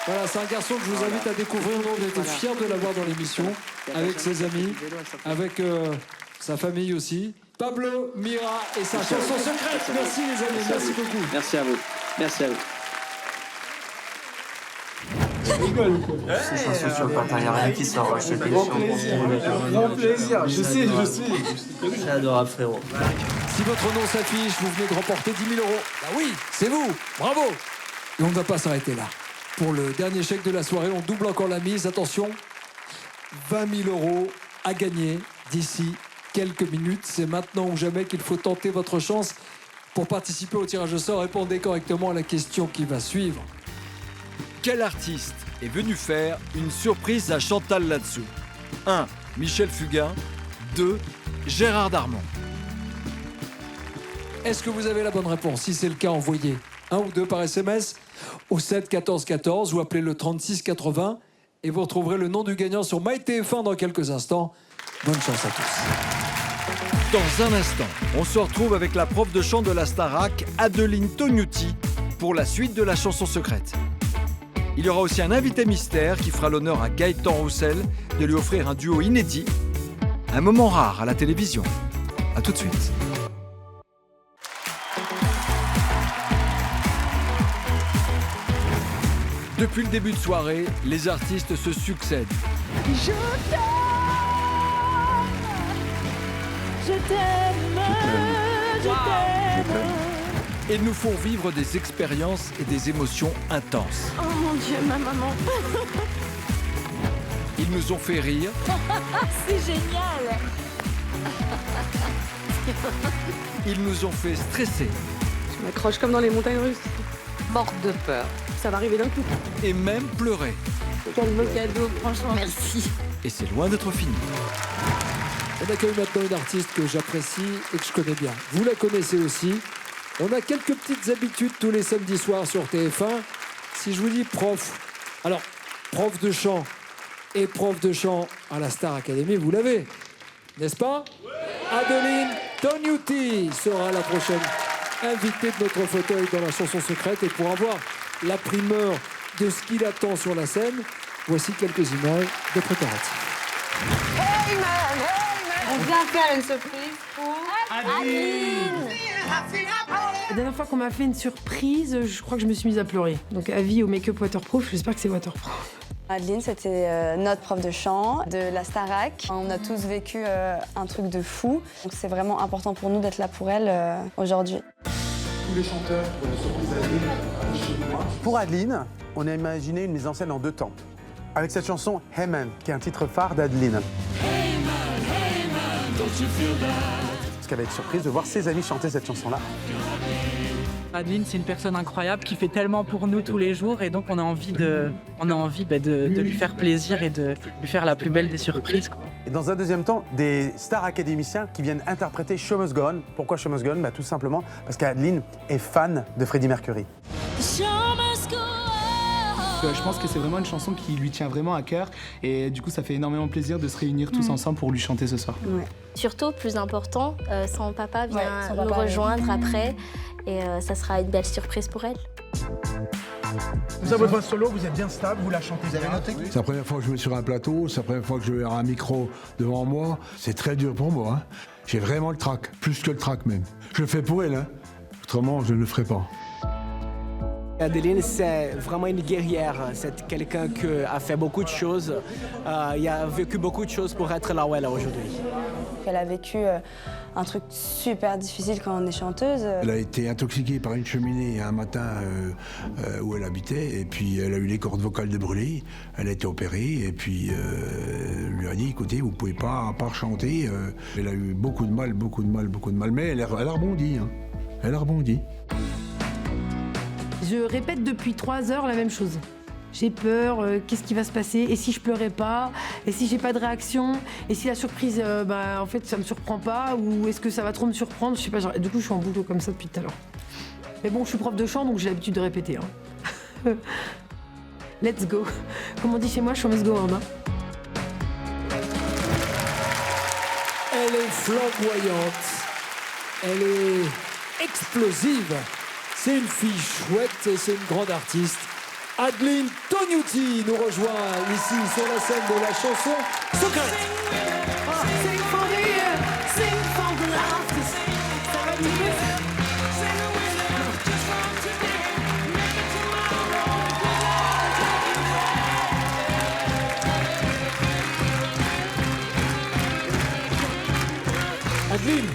Voilà, c'est un garçon que je vous invite à découvrir. On était fiers de l'avoir dans l'émission, avec ses amis, avec sa famille aussi. Pablo Mira et sa chanson secrète. Merci les amis, merci beaucoup. Merci à vous. Merci à vous. C'est chanson sur le patin, il n'y a rien qui sort. Grand plaisir, je sais. C'est adorable, frérot. Si votre nom s'affiche, vous venez de remporter 10 000 €. Bah oui, c'est vous, bravo. Et on ne va pas s'arrêter là. Pour le dernier chèque de la soirée, on double encore la mise. Attention, 20 000 € à gagner d'ici quelques minutes. C'est maintenant ou jamais qu'il faut tenter votre chance. Pour participer au tirage au sort, répondez correctement à la question qui va suivre. Quel artiste est venu faire une surprise à Chantal là-dessous? 1. Michel Fugain. 2. Gérard Darmon. Est-ce que vous avez la bonne réponse? Si c'est le cas, envoyez 1 ou 2 par SMS au 7 14 14 ou appelez le 36 80 et vous retrouverez le nom du gagnant sur MyTF1 dans quelques instants. Bonne chance à tous. Dans un instant, on se retrouve avec la prof de chant de la Starac, Adeline Tognuti, pour la suite de la chanson secrète. Il y aura aussi un invité mystère qui fera l'honneur à Gaëtan Roussel de lui offrir un duo inédit. Un moment rare à la télévision. A tout de suite. Depuis le début de soirée, les artistes se succèdent. Je t'aime, je t'aime, je t'aime. Ils nous font vivre des expériences et des émotions intenses. Oh mon Dieu, ma maman. Ils nous ont fait rire, C'est génial. ils nous ont fait stresser Je m'accroche comme dans les montagnes russes. Morte de peur. Ça va arriver d'un coup. et même pleurer. Quel beau cadeau, franchement. Merci. Et c'est loin d'être fini. On accueille maintenant une artiste que j'apprécie et que je connais bien. Vous la connaissez aussi. On a quelques petites habitudes tous les samedis soirs sur TF1. Si je vous dis prof, alors prof de chant et prof de chant à la Star Academy, vous l'avez, n'est-ce pas? Adeline Tognuti sera la prochaine invitée de notre fauteuil dans la chanson secrète. Et pour avoir la primeur de ce qu'il attend sur la scène, voici quelques images de préparatifs. Hey man, on vient faire une surprise pour Adeline. La dernière fois qu'on m'a fait une surprise, je crois que je me suis mise à pleurer. Donc avis au make-up waterproof, j'espère que c'est waterproof. Adeline, c'était notre prof de chant de la Starac. On a tous vécu un truc de fou. Donc c'est vraiment important pour nous d'être là pour elle aujourd'hui. Tous les chanteurs pour la surprise Adeline chez moi. Pour Adeline, on a imaginé une mise en scène en deux temps. Avec cette chanson Hey Man, qui est un titre phare d'Adeline. Ce qui va être surprise de voir ses amis chanter cette chanson-là. Adeline, c'est une personne incroyable qui fait tellement pour nous tous les jours et donc on a envie de lui faire plaisir et de lui faire la plus belle des surprises, quoi. Et dans un deuxième temps, des stars académiciens qui viennent interpréter Show Must Go On. Pourquoi Show Must Go On? Tout simplement parce qu'Adeline est fan de Freddie Mercury. Je pense que c'est vraiment une chanson qui lui tient vraiment à cœur et du coup ça fait énormément plaisir de se réunir tous ensemble pour lui chanter ce soir. Ouais. Surtout, plus important, son papa vient son nous papa rejoindre après et ça sera une belle surprise pour elle. Vous avez votre voix solo, vous êtes bien stable, vous la chantez bien. C'est la première fois que je vais sur un plateau, c'est la première fois que je vais avoir un micro devant moi. C'est très dur pour moi, hein. J'ai vraiment le trac, plus que le trac même. Je le fais pour elle, hein. Autrement je ne le ferai pas. Adeline, c'est vraiment une guerrière. C'est quelqu'un qui a fait beaucoup de choses. Il a vécu beaucoup de choses pour être là où elle est aujourd'hui. Elle a vécu un truc super difficile quand on est chanteuse. Elle a été intoxiquée par une cheminée un matin où elle habitait et puis elle a eu les cordes vocales débrûlées. Elle a été opérée et puis elle lui a dit écoutez, vous pouvez pas chanter. Elle a eu beaucoup de mal, mais elle a rebondi. Hein. Elle a rebondi. Je répète depuis 3 heures la même chose. J'ai peur, qu'est-ce qui va se passer? Et si je pleurais pas? Et si j'ai pas de réaction? Et si la surprise, en fait, ça me surprend pas? Ou est-ce que ça va trop me surprendre? Je sais pas, du coup, je suis en boulot comme ça depuis tout à l'heure. Mais bon, je suis prof de chant, donc j'ai l'habitude de répéter. Hein. Let's go. Comme on dit chez moi, show must go on. Hein. Elle est flamboyante, elle est explosive. C'est une fille chouette et c'est une grande artiste. Adeline Tognuti nous rejoint ici sur la scène de la chanson secrète. Adeline,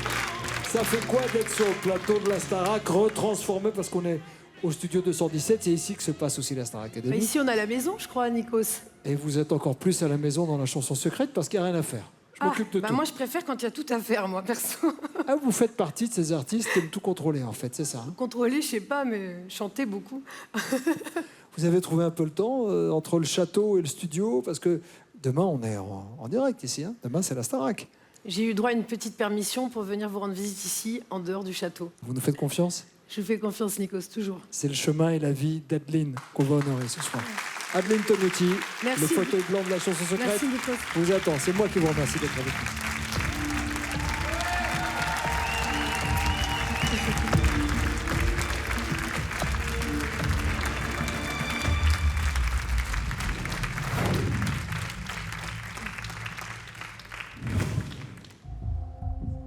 ça fait quoi d'être sur le plateau de la Starac, retransformé parce qu'on est au studio 217, c'est ici que se passe aussi la Star Academy. Bah ici, on a la maison, je crois, Nikos. Et vous êtes encore plus à la maison dans la chanson secrète parce qu'il n'y a rien à faire. Je m'occupe de tout. Moi, je préfère quand il y a tout à faire, moi, perso. Ah, vous faites partie de ces artistes qui aiment tout contrôler, en fait, c'est ça, hein? Contrôler, je sais pas, mais chanter beaucoup. Vous avez trouvé un peu le temps entre le château et le studio? Parce que demain, on est en direct ici. Hein. Demain, c'est la Starac. J'ai eu droit à une petite permission pour venir vous rendre visite ici, en dehors du château. Vous nous faites confiance? Je vous fais confiance, Nikos, toujours. C'est le chemin et la vie d'Adeline qu'on va honorer ce soir. Adeline Tognuti, le fauteuil blanc de la chanson secrète. Merci, Nikos. Vous attend. C'est moi qui vous remercie d'être avec nous.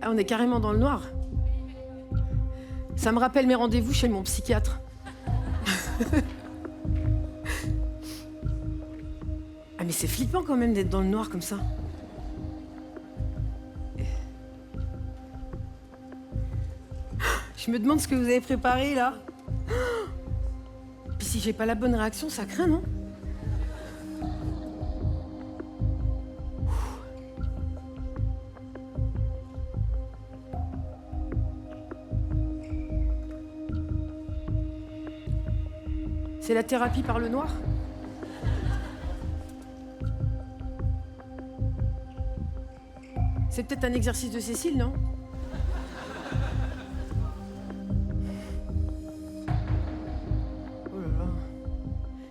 Ah, on est carrément dans le noir. Ça me rappelle mes rendez-vous chez mon psychiatre. Ah mais c'est flippant quand même d'être dans le noir comme ça. Je me demande ce que vous avez préparé là. Puis si j'ai pas la bonne réaction, ça craint, non? C'est la thérapie par le noir? C'est peut-être un exercice de Cécile, non? Oh là là.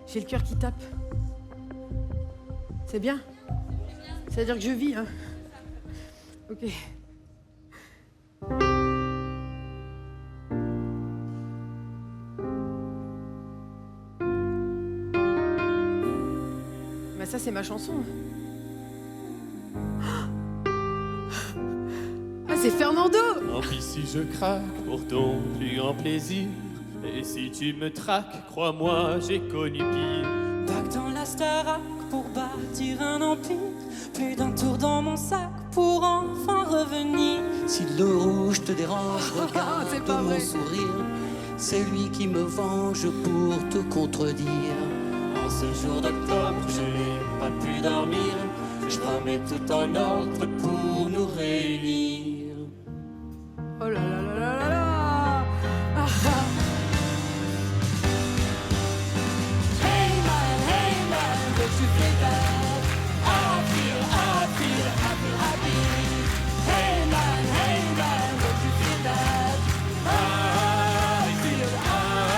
J'ai le cœur qui tape. C'est bien? C'est-à-dire que je vis, hein? Ok. Bah ça, c'est ma chanson. C'est Fernando! Tant pis si je craque pour ton plus grand plaisir. Et si tu me traques, crois-moi, j'ai connu pire. Bac dans la Starac pour bâtir un empire. Plus d'un tour dans mon sac pour enfin revenir. Si le rouge te dérange, regarde c'est pas mon vrai. sourire. C'est lui qui me venge pour te contredire. En ce jour d'octobre, je n'ai pas pu dormir. Je remets tout en ordre pour nous réunir. Oh là là là là là là! Ah, ah. Hey man, don't you feel bad? I feel happy. Hey man, don't you feel bad? I feel happy.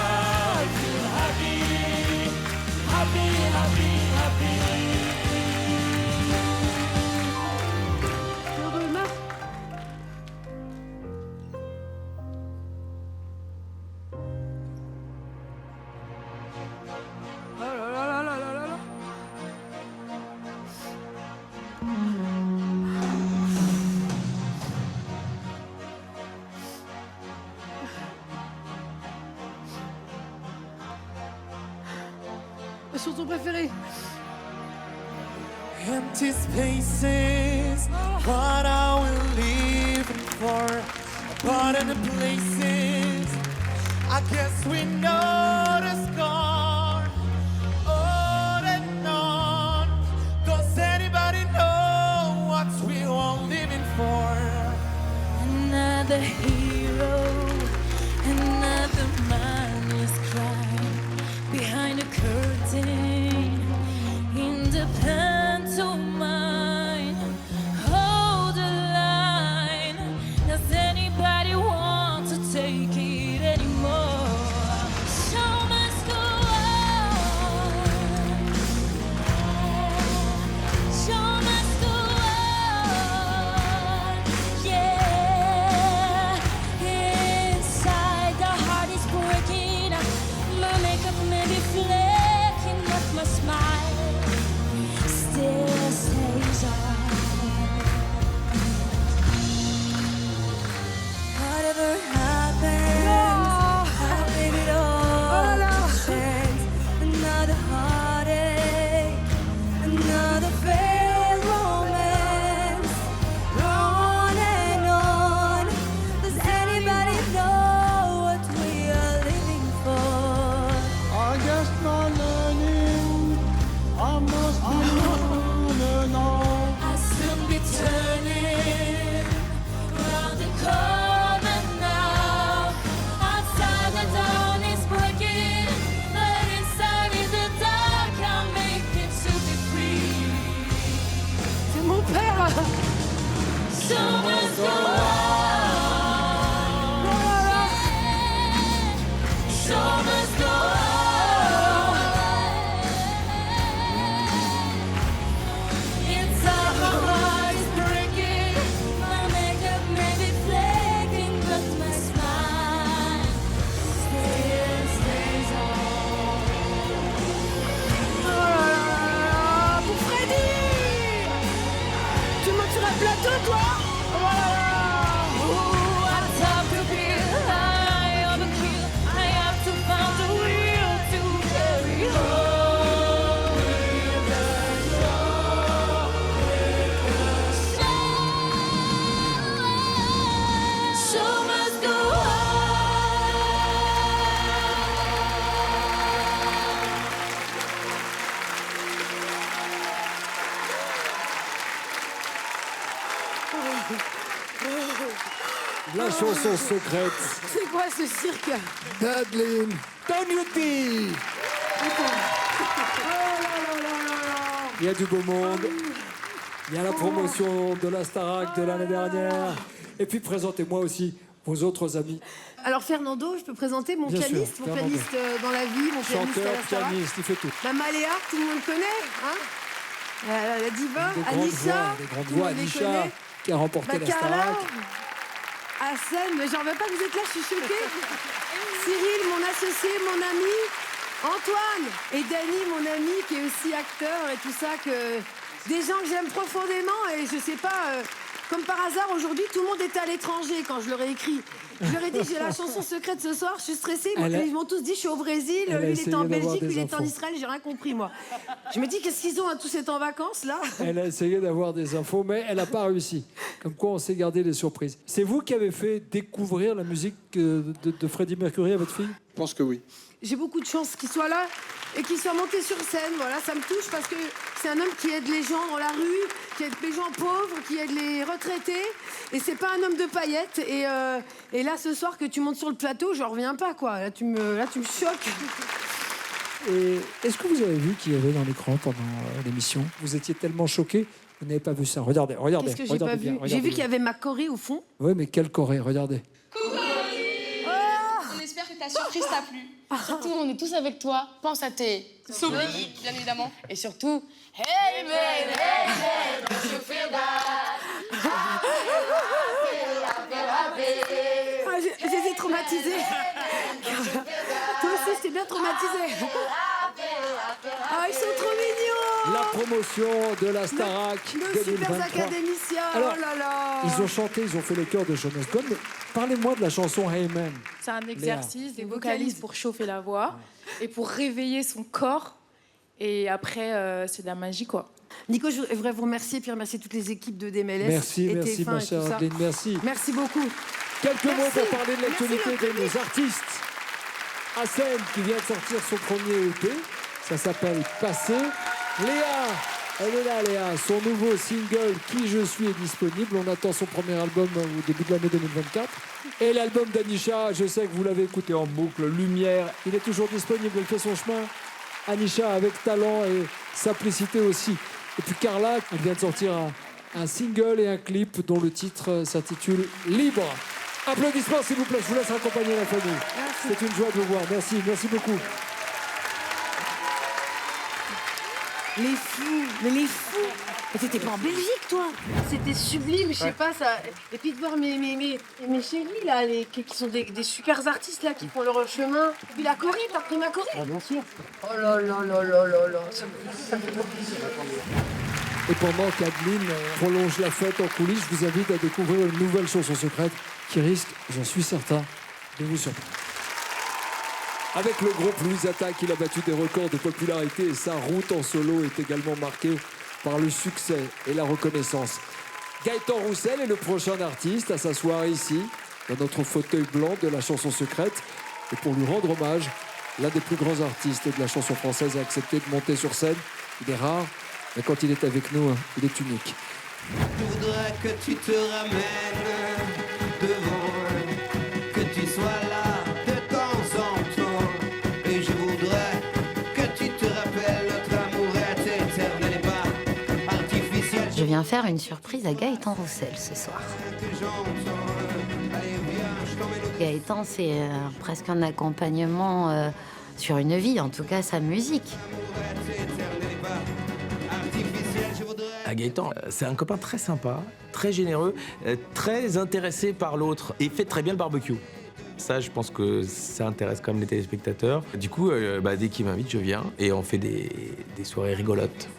Heureux, Marc? Oh là là là là là là là. Ma chanson préférée. Empty spaces, what are we living for? But in the places, I guess we know the score. On and on, does anybody know what we are living for? Another hero, another man is crying behind a curtain in the pantomime. Hold the line. Does anybody want to take it anymore? Show must go on. Show must go on. Yeah. Inside the heart is breaking. My makeup may be flaking, but my smile still stays on. Whatever happens, I'll leave it all to chance. Another heartache, another failed romance. On and on. Does anybody know what we are living for? I guess not learning, I must be learning all. I'll soon be turning round the corner now. Outside the dawn is breaking, but inside in the dark I'm making to be free. C'est mon père! So must go on. So must go on. Inside my heart is breaking. My makeup may be flaking, but my smile still stays on. Oh là là là là! Pour Freddy! Tu montes sur un plateau, toi? Oh là là! La chanson secrète C'est quoi ce cirque? d'Adeline Tognuti. Il y a du beau monde. Il y a la promotion de la Starac de l'année dernière. Et puis présentez-moi aussi vos autres amis. Alors Fernando, je peux présenter mon Bien sûr, pianiste, mon Fernando. pianiste dans la vie, mon pianiste à Chanteur, la Starac. pianiste, il fait tout. Bah, Maléa, tout le monde connaît, hein. La diva, Des grandes Anisha, voix, des grandes tout le voix. monde les Anisha, connaît. qui a remporté Bah, la Carla, Starac. Hassan, mais j'en veux pas, vous êtes là, je suis choquée. Cyril, mon associé, mon ami. Antoine et Dany, mon ami, qui est aussi acteur et tout ça, que des gens que j'aime profondément et je sais pas, comme par hasard, aujourd'hui, tout le monde était à l'étranger quand je leur ai écrit. Je leur ai dit, j'ai la chanson secrète ce soir, je suis stressée. Ils m'ont tous dit, je suis au Brésil, lui, il était en Belgique, lui, il était en Israël, j'ai rien compris, moi. Je me dis, qu'est-ce qu'ils ont, hein, tous étant en vacances, là? Elle a essayé d'avoir des infos, mais elle n'a pas réussi. Comme quoi, on s'est gardé les surprises. C'est vous qui avez fait découvrir la musique de Freddie Mercury à votre fille? Je pense que oui. J'ai beaucoup de chance qu'il soit là et qu'il soit monté sur scène. Voilà, ça me touche parce que c'est un homme qui aide les gens dans la rue, qui aide les gens pauvres, qui aide les retraités. Et c'est pas un homme de paillettes. Et là, ce soir, que tu montes sur le plateau, je reviens pas, quoi. Là, tu me choques. Et est-ce que vous avez vu qu'il y avait dans l'écran pendant l'émission? Vous étiez tellement choqués, vous n'avez pas vu ça. Regardez. Qu'est-ce que j'ai pas vu? J'ai vu qu'il y avait ma Corée au fond. Oui, mais quelle Corée? Regardez. On espère que ta surprise t'a plu. Surtout, on est tous avec toi. Pense à tes souvenirs, bien évidemment. Et surtout, hey man, hey man, don't you feel that? J'étais traumatisée. Toi aussi, j'étais bien traumatisée. Ah, ils sont trop mignons. La promotion de la Starac Nos super 2023. académiciens. Alors, oh là là. Ils ont chanté, ils ont fait le chœur de Jonas Gomez. Mais parlez-moi de la chanson Hey Man. C'est un exercice, des vocalises pour chauffer la voix et pour réveiller son corps. Et après, c'est de la magie, quoi. Nico, je voudrais vous remercier, puis remercier toutes les équipes de DMLS. Merci, et merci TF1 ma et chère tout ça. Adeline, merci. Merci beaucoup. Quelques mots Merci. pour parler de l'actualité Merci, le de nos artistes. Hassan qui vient de sortir son premier EP, ça s'appelle Passé. Léa, elle est là Léa, son nouveau single Qui je suis est disponible. On attend son premier album au début de l'année 2024. Et l'album d'Anisha, je sais que vous l'avez écouté en boucle, Lumière, il est toujours disponible, elle fait son chemin. Anisha avec talent et simplicité aussi. Et puis Carla, elle vient de sortir un single et un clip dont le titre s'intitule Libre. Applaudissements s'il vous plaît, je vous laisse accompagner la famille. C'est une joie de vous voir, merci, merci beaucoup. Les fous, mais les fous. Mais t'étais pas en Belgique, toi? C'était sublime, je sais pas, ça. Et puis de voir mes chéris, là, qui sont des super artistes, là, qui font leur chemin. Et puis la Corée, t'as pris ma Corée? Ah, bien sûr. Oh là là là là là là, ça me fait trop plaisir. Et pendant qu'Adeline prolonge la fête en coulisses, je vous invite à découvrir une nouvelle chanson secrète qui risque, j'en suis certain, de vous surprendre. Avec le groupe Louisata, il a battu des records de popularité et sa route en solo est également marquée par le succès et la reconnaissance. Gaëtan Roussel est le prochain artiste à s'asseoir ici, dans notre fauteuil blanc de la chanson secrète. Et pour lui rendre hommage, l'un des plus grands artistes de la chanson française a accepté de monter sur scène. Il est rare, mais quand il est avec nous, il est unique. Je voudrais que tu te ramènes devant, que tu sois là de temps en temps. Et je voudrais que tu te rappelles, notre amour est éternel et pas artificiel. Je viens faire une surprise à Gaëtan Roussel ce soir. Gaëtan, c'est presque un accompagnement sur une vie, en tout cas sa musique. À Gaëtan, c'est un copain très sympa, très généreux, très intéressé par l'autre et fait très bien le barbecue. Ça, je pense que ça intéresse quand même les téléspectateurs. Du coup, dès qu'il m'invite, je viens et on fait des soirées rigolotes.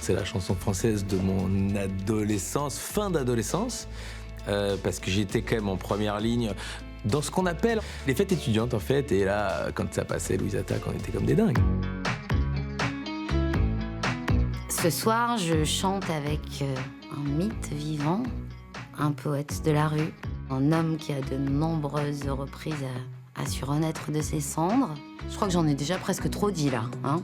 C'est la chanson française de mon adolescence, fin d'adolescence, parce que j'étais quand même en première ligne dans ce qu'on appelle les fêtes étudiantes, en fait. Et là, quand ça passait, Louisata, on était comme des dingues. Ce soir, je chante avec un mythe vivant, un poète de la rue, un homme qui a de nombreuses reprises à su renaître de ses cendres. Je crois que j'en ai déjà presque trop dit, là. Hein.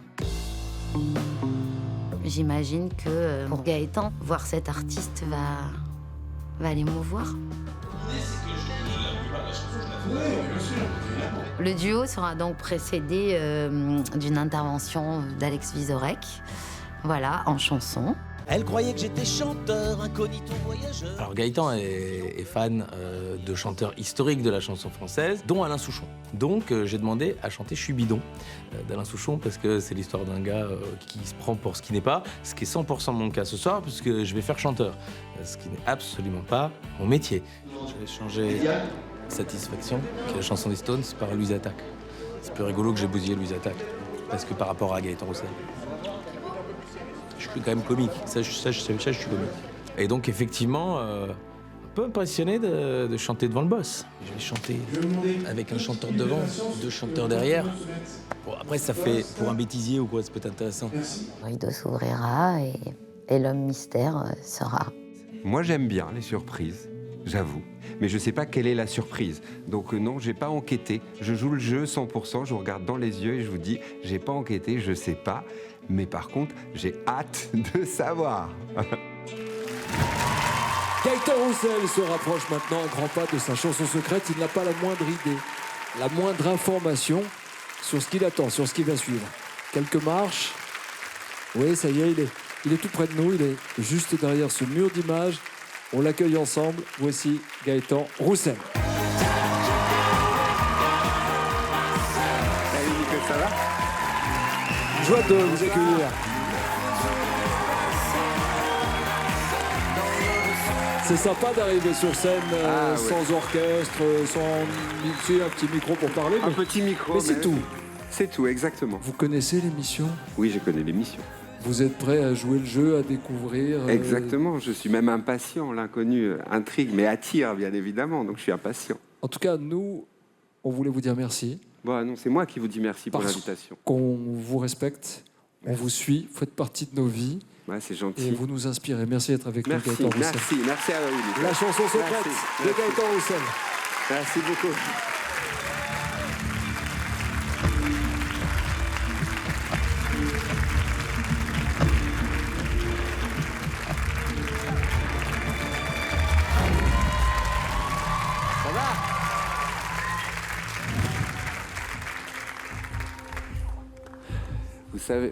J'imagine que pour Gaëtan, voir cet artiste va l'émouvoir. Le duo sera donc précédé d'une intervention d'Alex Vizorek, voilà, en chanson. Elle croyait que j'étais chanteur, incognito voyageur. Alors Gaëtan est fan de chanteurs historiques de la chanson française, dont Alain Souchon. Donc j'ai demandé à chanter Je suis bidon d'Alain Souchon parce que c'est l'histoire d'un gars qui se prend pour ce qui n'est pas, ce qui est 100% mon cas ce soir puisque je vais faire chanteur, ce qui n'est absolument pas mon métier. Je vais changer Satisfaction, qui est la chanson des Stones, par Louise Attaque. C'est plus rigolo que j'ai bousillé Louise Attaque parce que par rapport à Gaëtan Roussel. Je suis quand même comique, ça je suis comique. Et donc effectivement, un peu impressionné de chanter devant le boss. Je vais chanter avec un chanteur devant, 2 chanteurs derrière. Bon, après ça fait pour un bêtisier ou quoi, ça peut être intéressant. Le rideau s'ouvrira et l'homme mystère sera. Moi j'aime bien les surprises, j'avoue. Mais je ne sais pas quelle est la surprise. Donc non, j'ai pas enquêté. Je joue le jeu 100%, je vous regarde dans les yeux et je vous dis, j'ai pas enquêté, je sais pas. Mais par contre, j'ai hâte de savoir. Gaëtan Roussel se rapproche maintenant un grand pas de sa chanson secrète. Il n'a pas la moindre idée, la moindre information sur ce qu'il attend, sur ce qui va suivre. Quelques marches. Oui, ça y est, il est tout près de nous. Il est juste derrière ce mur d'images. On l'accueille ensemble. Voici Gaëtan Roussel. Salut Nico, ça va? Joie de vous accueillir. C'est sympa d'arriver sur scène sans orchestre, sans un petit micro pour parler. Un petit micro. Mais c'est tout. C'est tout, exactement. Vous connaissez l'émission? Oui, je connais l'émission. Vous êtes prêt à jouer le jeu, à découvrir Exactement, je suis même impatient. L'inconnu intrigue, mais attire, bien évidemment, donc je suis impatient. En tout cas, nous, on voulait vous dire merci. Bon, non, c'est moi qui vous dis merci pour l'invitation. Qu'on vous respecte, on vous suit, vous faites partie de nos vies. Ouais, c'est gentil. Et vous nous inspirez. Merci d'être avec nous, Gaëtan Roussel. Merci à vous. La chanson secrète de Gaëtan Roussel. Merci beaucoup.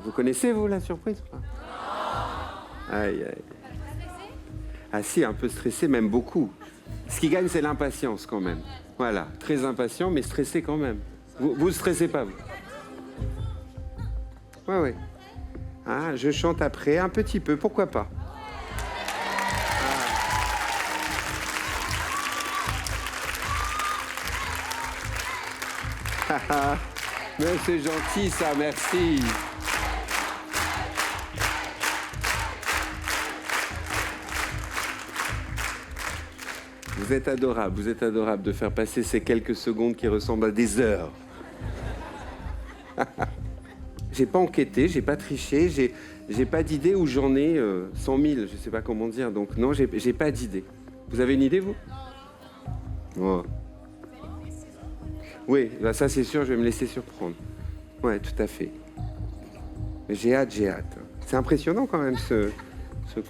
Vous connaissez, vous, la surprise? Aïe, aïe. Ah si, un peu stressé, même beaucoup. Ce qui gagne, c'est l'impatience, quand même. Voilà, très impatient, mais stressé quand même. Vous stressez pas, vous? Ouais. Ah, je chante après, un petit peu, pourquoi pas? Ah. Mais c'est gentil, ça, merci. Vous êtes adorable de faire passer ces quelques secondes qui ressemblent à des heures. J'ai pas enquêté, j'ai pas triché, j'ai pas d'idée où j'en ai 100 000, je sais pas comment dire, donc non, j'ai pas d'idée. Vous avez une idée, vous? Oh. Oui, bah ça c'est sûr, je vais me laisser surprendre. Ouais, tout à fait. Mais j'ai hâte. C'est impressionnant quand même, ce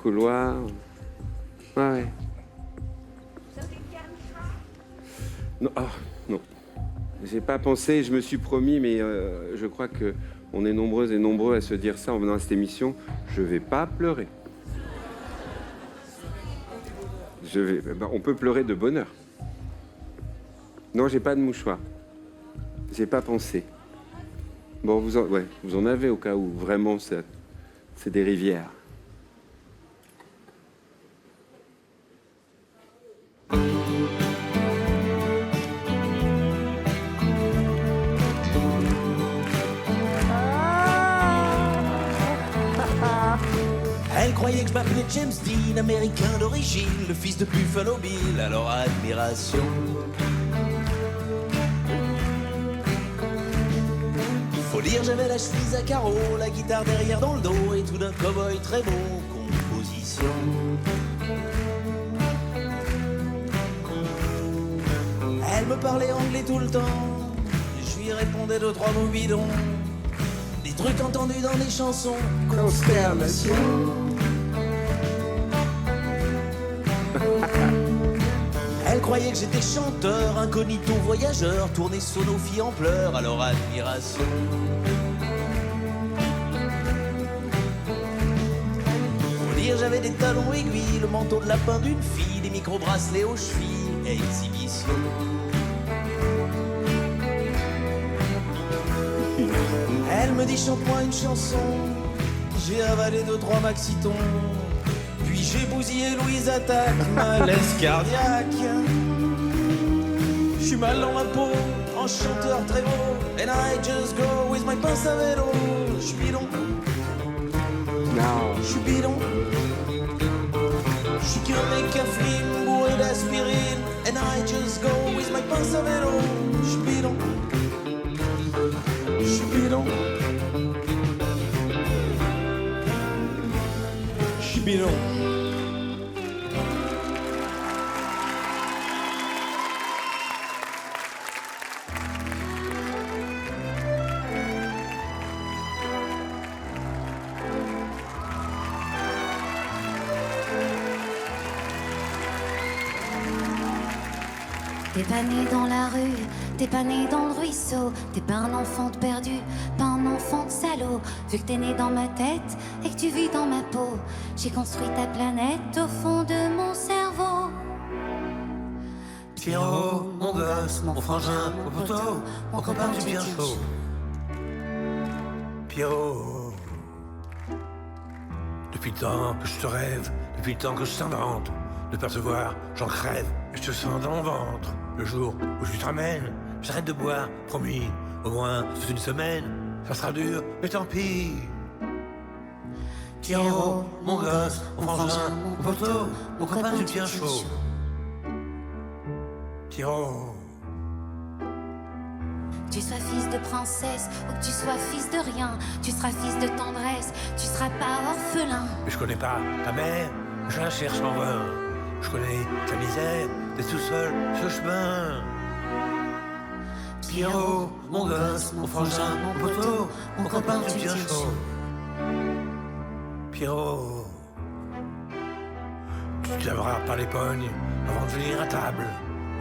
couloir. Ouais. Non, non. J'ai pas pensé, je me suis promis, mais je crois qu'on est nombreuses et nombreux à se dire ça en venant à cette émission. Je vais pas pleurer. On peut pleurer de bonheur. Non, j'ai pas de mouchoir. J'ai pas pensé. Bon, vous en avez au cas où. Vraiment, c'est des rivières. Elle croyait que je m'appelais James Dean, américain d'origine, le fils de Buffalo Bill, alors admiration. Faut dire, j'avais la chemise à carreaux, la guitare derrière dans le dos, et tout d'un cow-boy très beau, composition. Elle me parlait anglais tout le temps, je lui répondais 2-3 mots bidons. Des trucs entendus dans les chansons, consternation. croyait que j'étais chanteur, incognito voyageur, tourné sonophie en pleurs, alors admiration. Pour dire j'avais des talons aiguilles, le manteau de lapin d'une fille, des micro-bracelets aux chevilles, exhibition. Elle me dit chante-moi une chanson, j'ai avalé 2-3 maxitons. Puis j'ai bousillé Louise Attaque, malaise cardiaque. Je suis mal dans ma peau, en chanteur très beau. And I just go with my pince à vélo. Je suis bidon. Je suis bidon. Je suis que mes cafrines bourrées d'aspirine. And I just go with my pince à vélo. Je suis bidon. Je suis bidon. Je suis bidon. T'es pas né dans la rue, t'es pas né dans le ruisseau, t'es pas un enfant de perdu, pas un enfant de salaud. Vu que t'es né dans ma tête et que tu vis dans ma peau, j'ai construit ta planète au fond de mon cerveau. Pierrot, mon gosse, mon frangin, mon poteau, mon copain du bien chaud. Pierrot, depuis le temps que je te rêve, depuis le temps que je t'invente, de percevoir, j'en crève, et je te sens dans mon ventre. Le jour où je te ramène, j'arrête de boire, promis, au moins toute une semaine, ça sera dur, mais tant pis. Pierrot, mon gosse, mon frangin, mon poteau, mon copain du bien chaud. Pierrot. Tu sois fils de princesse ou que tu sois fils de rien, tu seras fils de tendresse, tu seras pas orphelin. Mais je connais pas ta mère, je la cherche en vain. Je connais ta misère, t'es tout seul sur le chemin. Pierrot, mon gosse, mon frangin, mon poteau, mon copain du bien chaud. Pierrot, tu te laveras par les pognes avant de venir à table.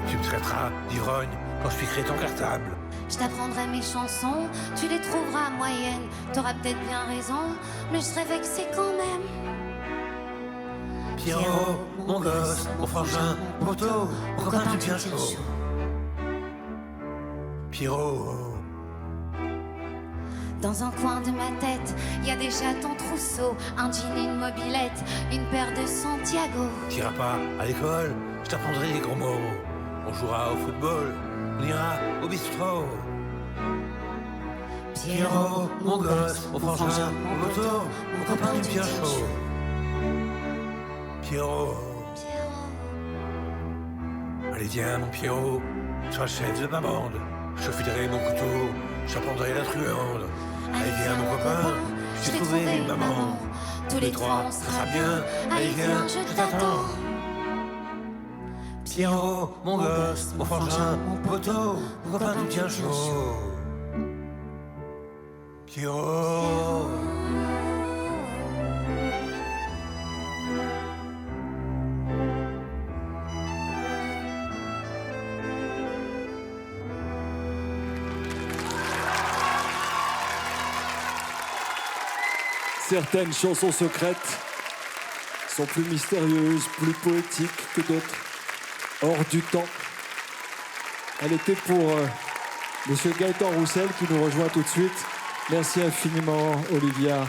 Tu me traiteras d'ivrogne quand je piquerai ton cartable. Je t'apprendrai mes chansons, tu les trouveras moyennes. T'auras peut-être bien raison, mais je serai vexée quand même. Pierrot, mon gosse, mon frangin, mon poteau, mon copain du bien chaud. Pierrot. Dans un coin de ma tête, y a déjà ton trousseau, un jean et une mobilette, une paire de Santiago. T'iras pas à l'école, je t'apprendrai les gros mots. On jouera au football, on ira au bistrot. Pierrot, mon gosse, mon frangin, mon poteau, mon copain du bien chaud. Pierrot. Allez viens mon Pierrot, sois le chef de ma bande. Je te filerai mon couteau, je t'apprendrai la truande. Allez viens mon copain, je t'ai trouvé une maman. Tous les trois, ça sera bien. Allez viens, je t'attends. Pierrot, mon gosse, mon frangin, mon poteau, mon copain du bien chaud. Pierrot. Certaines chansons secrètes sont plus mystérieuses, plus poétiques que d'autres, hors du temps. Elle était pour Monsieur Gaëtan Roussel qui nous rejoint tout de suite. Merci infiniment, Olivia.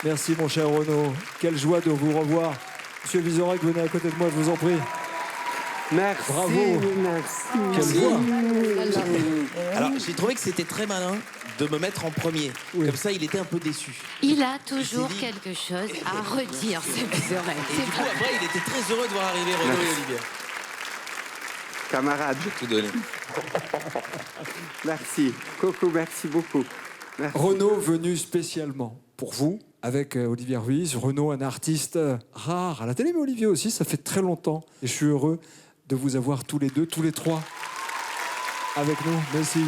Merci, mon cher Renaud. Quelle joie de vous revoir. Monsieur Vizorek, venez à côté de moi, je vous en prie. Merci. Bravo. Merci. Quelle voix. Alors, j'ai trouvé que c'était très malin de me mettre en premier. Comme ça, il était un peu déçu. Il a toujours quelque chose à redire, ce Vizorek. Et du coup, après, il était très heureux de voir arriver Renaud et Olivia. Camarade. Tout donné. Merci. Coco, merci beaucoup. Merci. Renaud venu spécialement pour vous, avec Olivier Ruiz. Renaud, un artiste rare à la télé, mais Olivier aussi, ça fait très longtemps. Et je suis heureux de vous avoir tous les deux, tous les trois, avec nous. Merci.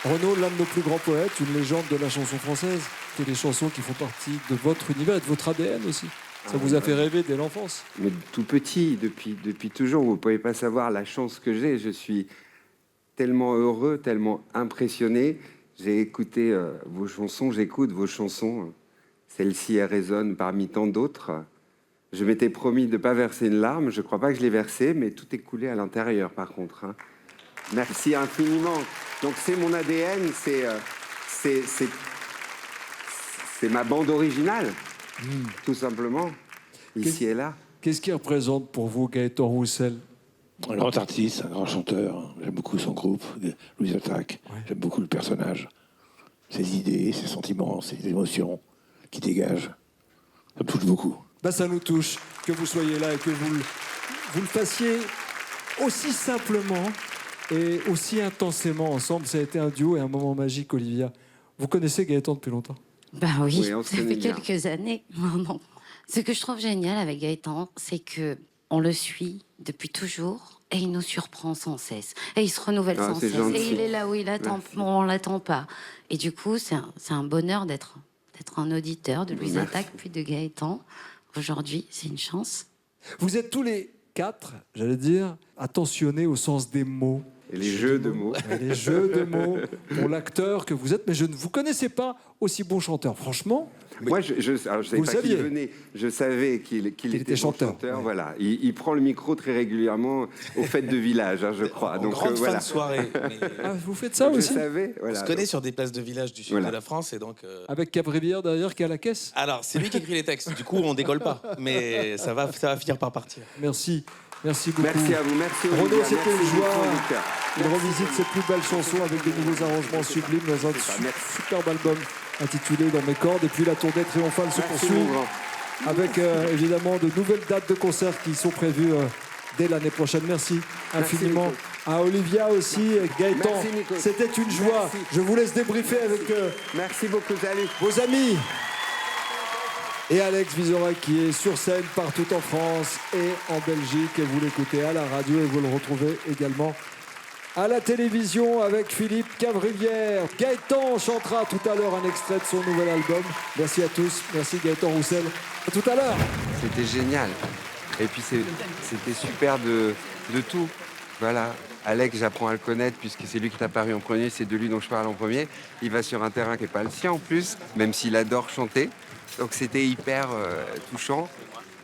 Renaud, l'un de nos plus grands poètes, une légende de la chanson française. C'est des chansons qui font partie de votre univers et de votre ADN aussi. Ça vous a fait rêver dès l'enfance? Mais tout petit, depuis toujours. Vous ne pouvez pas savoir la chance que j'ai. Je suis tellement heureux, tellement impressionné. J'ai écouté vos chansons, j'écoute vos chansons. Celle-ci, elle résonne parmi tant d'autres. Je m'étais promis de ne pas verser une larme. Je ne crois pas que je l'ai versée, mais tout est coulé à l'intérieur, par contre. Hein. Merci infiniment. Donc, c'est mon ADN, c'est ma bande originale, tout simplement, ici et là. Qu'est-ce qui représente pour vous Gaëtan Roussel? Un grand artiste, un grand chanteur. J'aime beaucoup son groupe, Louise Attaque. Ouais. J'aime beaucoup le personnage. Ses idées, ses sentiments, ses émotions qui dégagent. Ça me touche beaucoup. Bah, ça nous touche que vous soyez là et que vous le fassiez aussi simplement et aussi intensément ensemble. Ça a été un duo et un moment magique, Olivia. Vous connaissez Gaëtan depuis longtemps? Ben oui, ça fait quelques années. Non. Ce que je trouve génial avec Gaëtan, c'est que on le suit depuis toujours et il nous surprend sans cesse. Et il se renouvelle sans cesse. Gentil. Et il est là où il attend, on l'attend pas. Et du coup, c'est un bonheur d'être un auditeur de Louise Attaque puis de Gaëtan. Aujourd'hui, c'est une chance. Vous êtes tous les 4, j'allais dire, attentionnés au sens des mots. Et les jeux de mots. Les jeux de mots pour l'acteur que vous êtes, mais je ne vous connaissais pas aussi bon chanteur. Franchement, moi, je savais pas qu'il venait. Je savais qu'il était chanteur. Ouais. Voilà. Il prend le micro très régulièrement aux fêtes de village, hein, je crois. Donc, grande fin de soirée. Mais... Ah, vous faites ça aussi? Je savais. Voilà. On se connaît sur des places de village du sud de la France. Et donc, Avec Cap-Rivière derrière qui est à la caisse? Alors, c'est lui qui écrit les textes. Du coup, on décolle pas. Mais ça va finir par partir. Merci. Merci beaucoup. Merci à vous. Merci Renaud, c'était une joie. Il revisite ses plus belles chansons avec de nouveaux arrangements sublimes dans un superbe album intitulé Dans mes cordes. Et puis la tournée triomphale se poursuit avec évidemment de nouvelles dates de concerts qui sont prévues dès l'année prochaine. Merci infiniment à Olivia aussi, Gaëtan. C'était une joie. Merci. Je vous laisse débriefer avec merci beaucoup, salut. Vos amis. Et Alex Vizorek qui est sur scène partout en France et en Belgique. Et vous l'écoutez à la radio et vous le retrouvez également à la télévision avec Philippe Cavrivière. Gaëtan chantera tout à l'heure un extrait de son nouvel album. Merci à tous. Merci Gaëtan Roussel. À tout à l'heure. C'était génial. Et puis c'était super de tout. Voilà. Alex, j'apprends à le connaître puisque c'est lui qui t'a paru en premier. C'est de lui dont je parle en premier. Il va sur un terrain qui n'est pas le sien en plus, même s'il adore chanter. Donc c'était hyper touchant.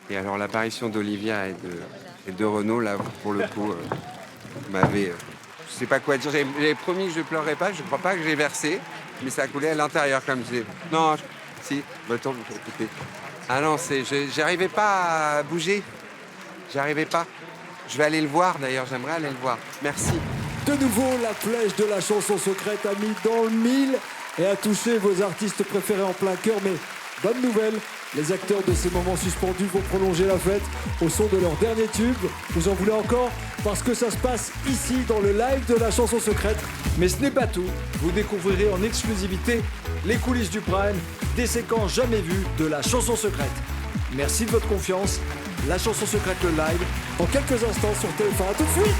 Et alors l'apparition d'Olivia et de Renaud, là, pour le coup, m'avait... je sais pas quoi dire. J'avais promis que je pleurerais pas. Je crois pas que j'ai versé. Mais ça a coulé à l'intérieur comme je disais. Non, si. Attends, écoutez. Ah non, j'arrivais pas à bouger. J'arrivais pas. Je vais aller le voir d'ailleurs. J'aimerais aller le voir. Merci. De nouveau, la flèche de la chanson secrète a mis dans le mille et a touché vos artistes préférés en plein cœur. Mais bonne nouvelle, les acteurs de ces moments suspendus vont prolonger la fête au son de leur dernier tube. Vous en voulez encore? Parce que ça se passe ici, dans le live de la chanson secrète. Mais ce n'est pas tout. Vous découvrirez en exclusivité les coulisses du Prime, des séquences jamais vues de la chanson secrète. Merci de votre confiance. La chanson secrète, le live, dans quelques instants sur TF1. À tout de suite.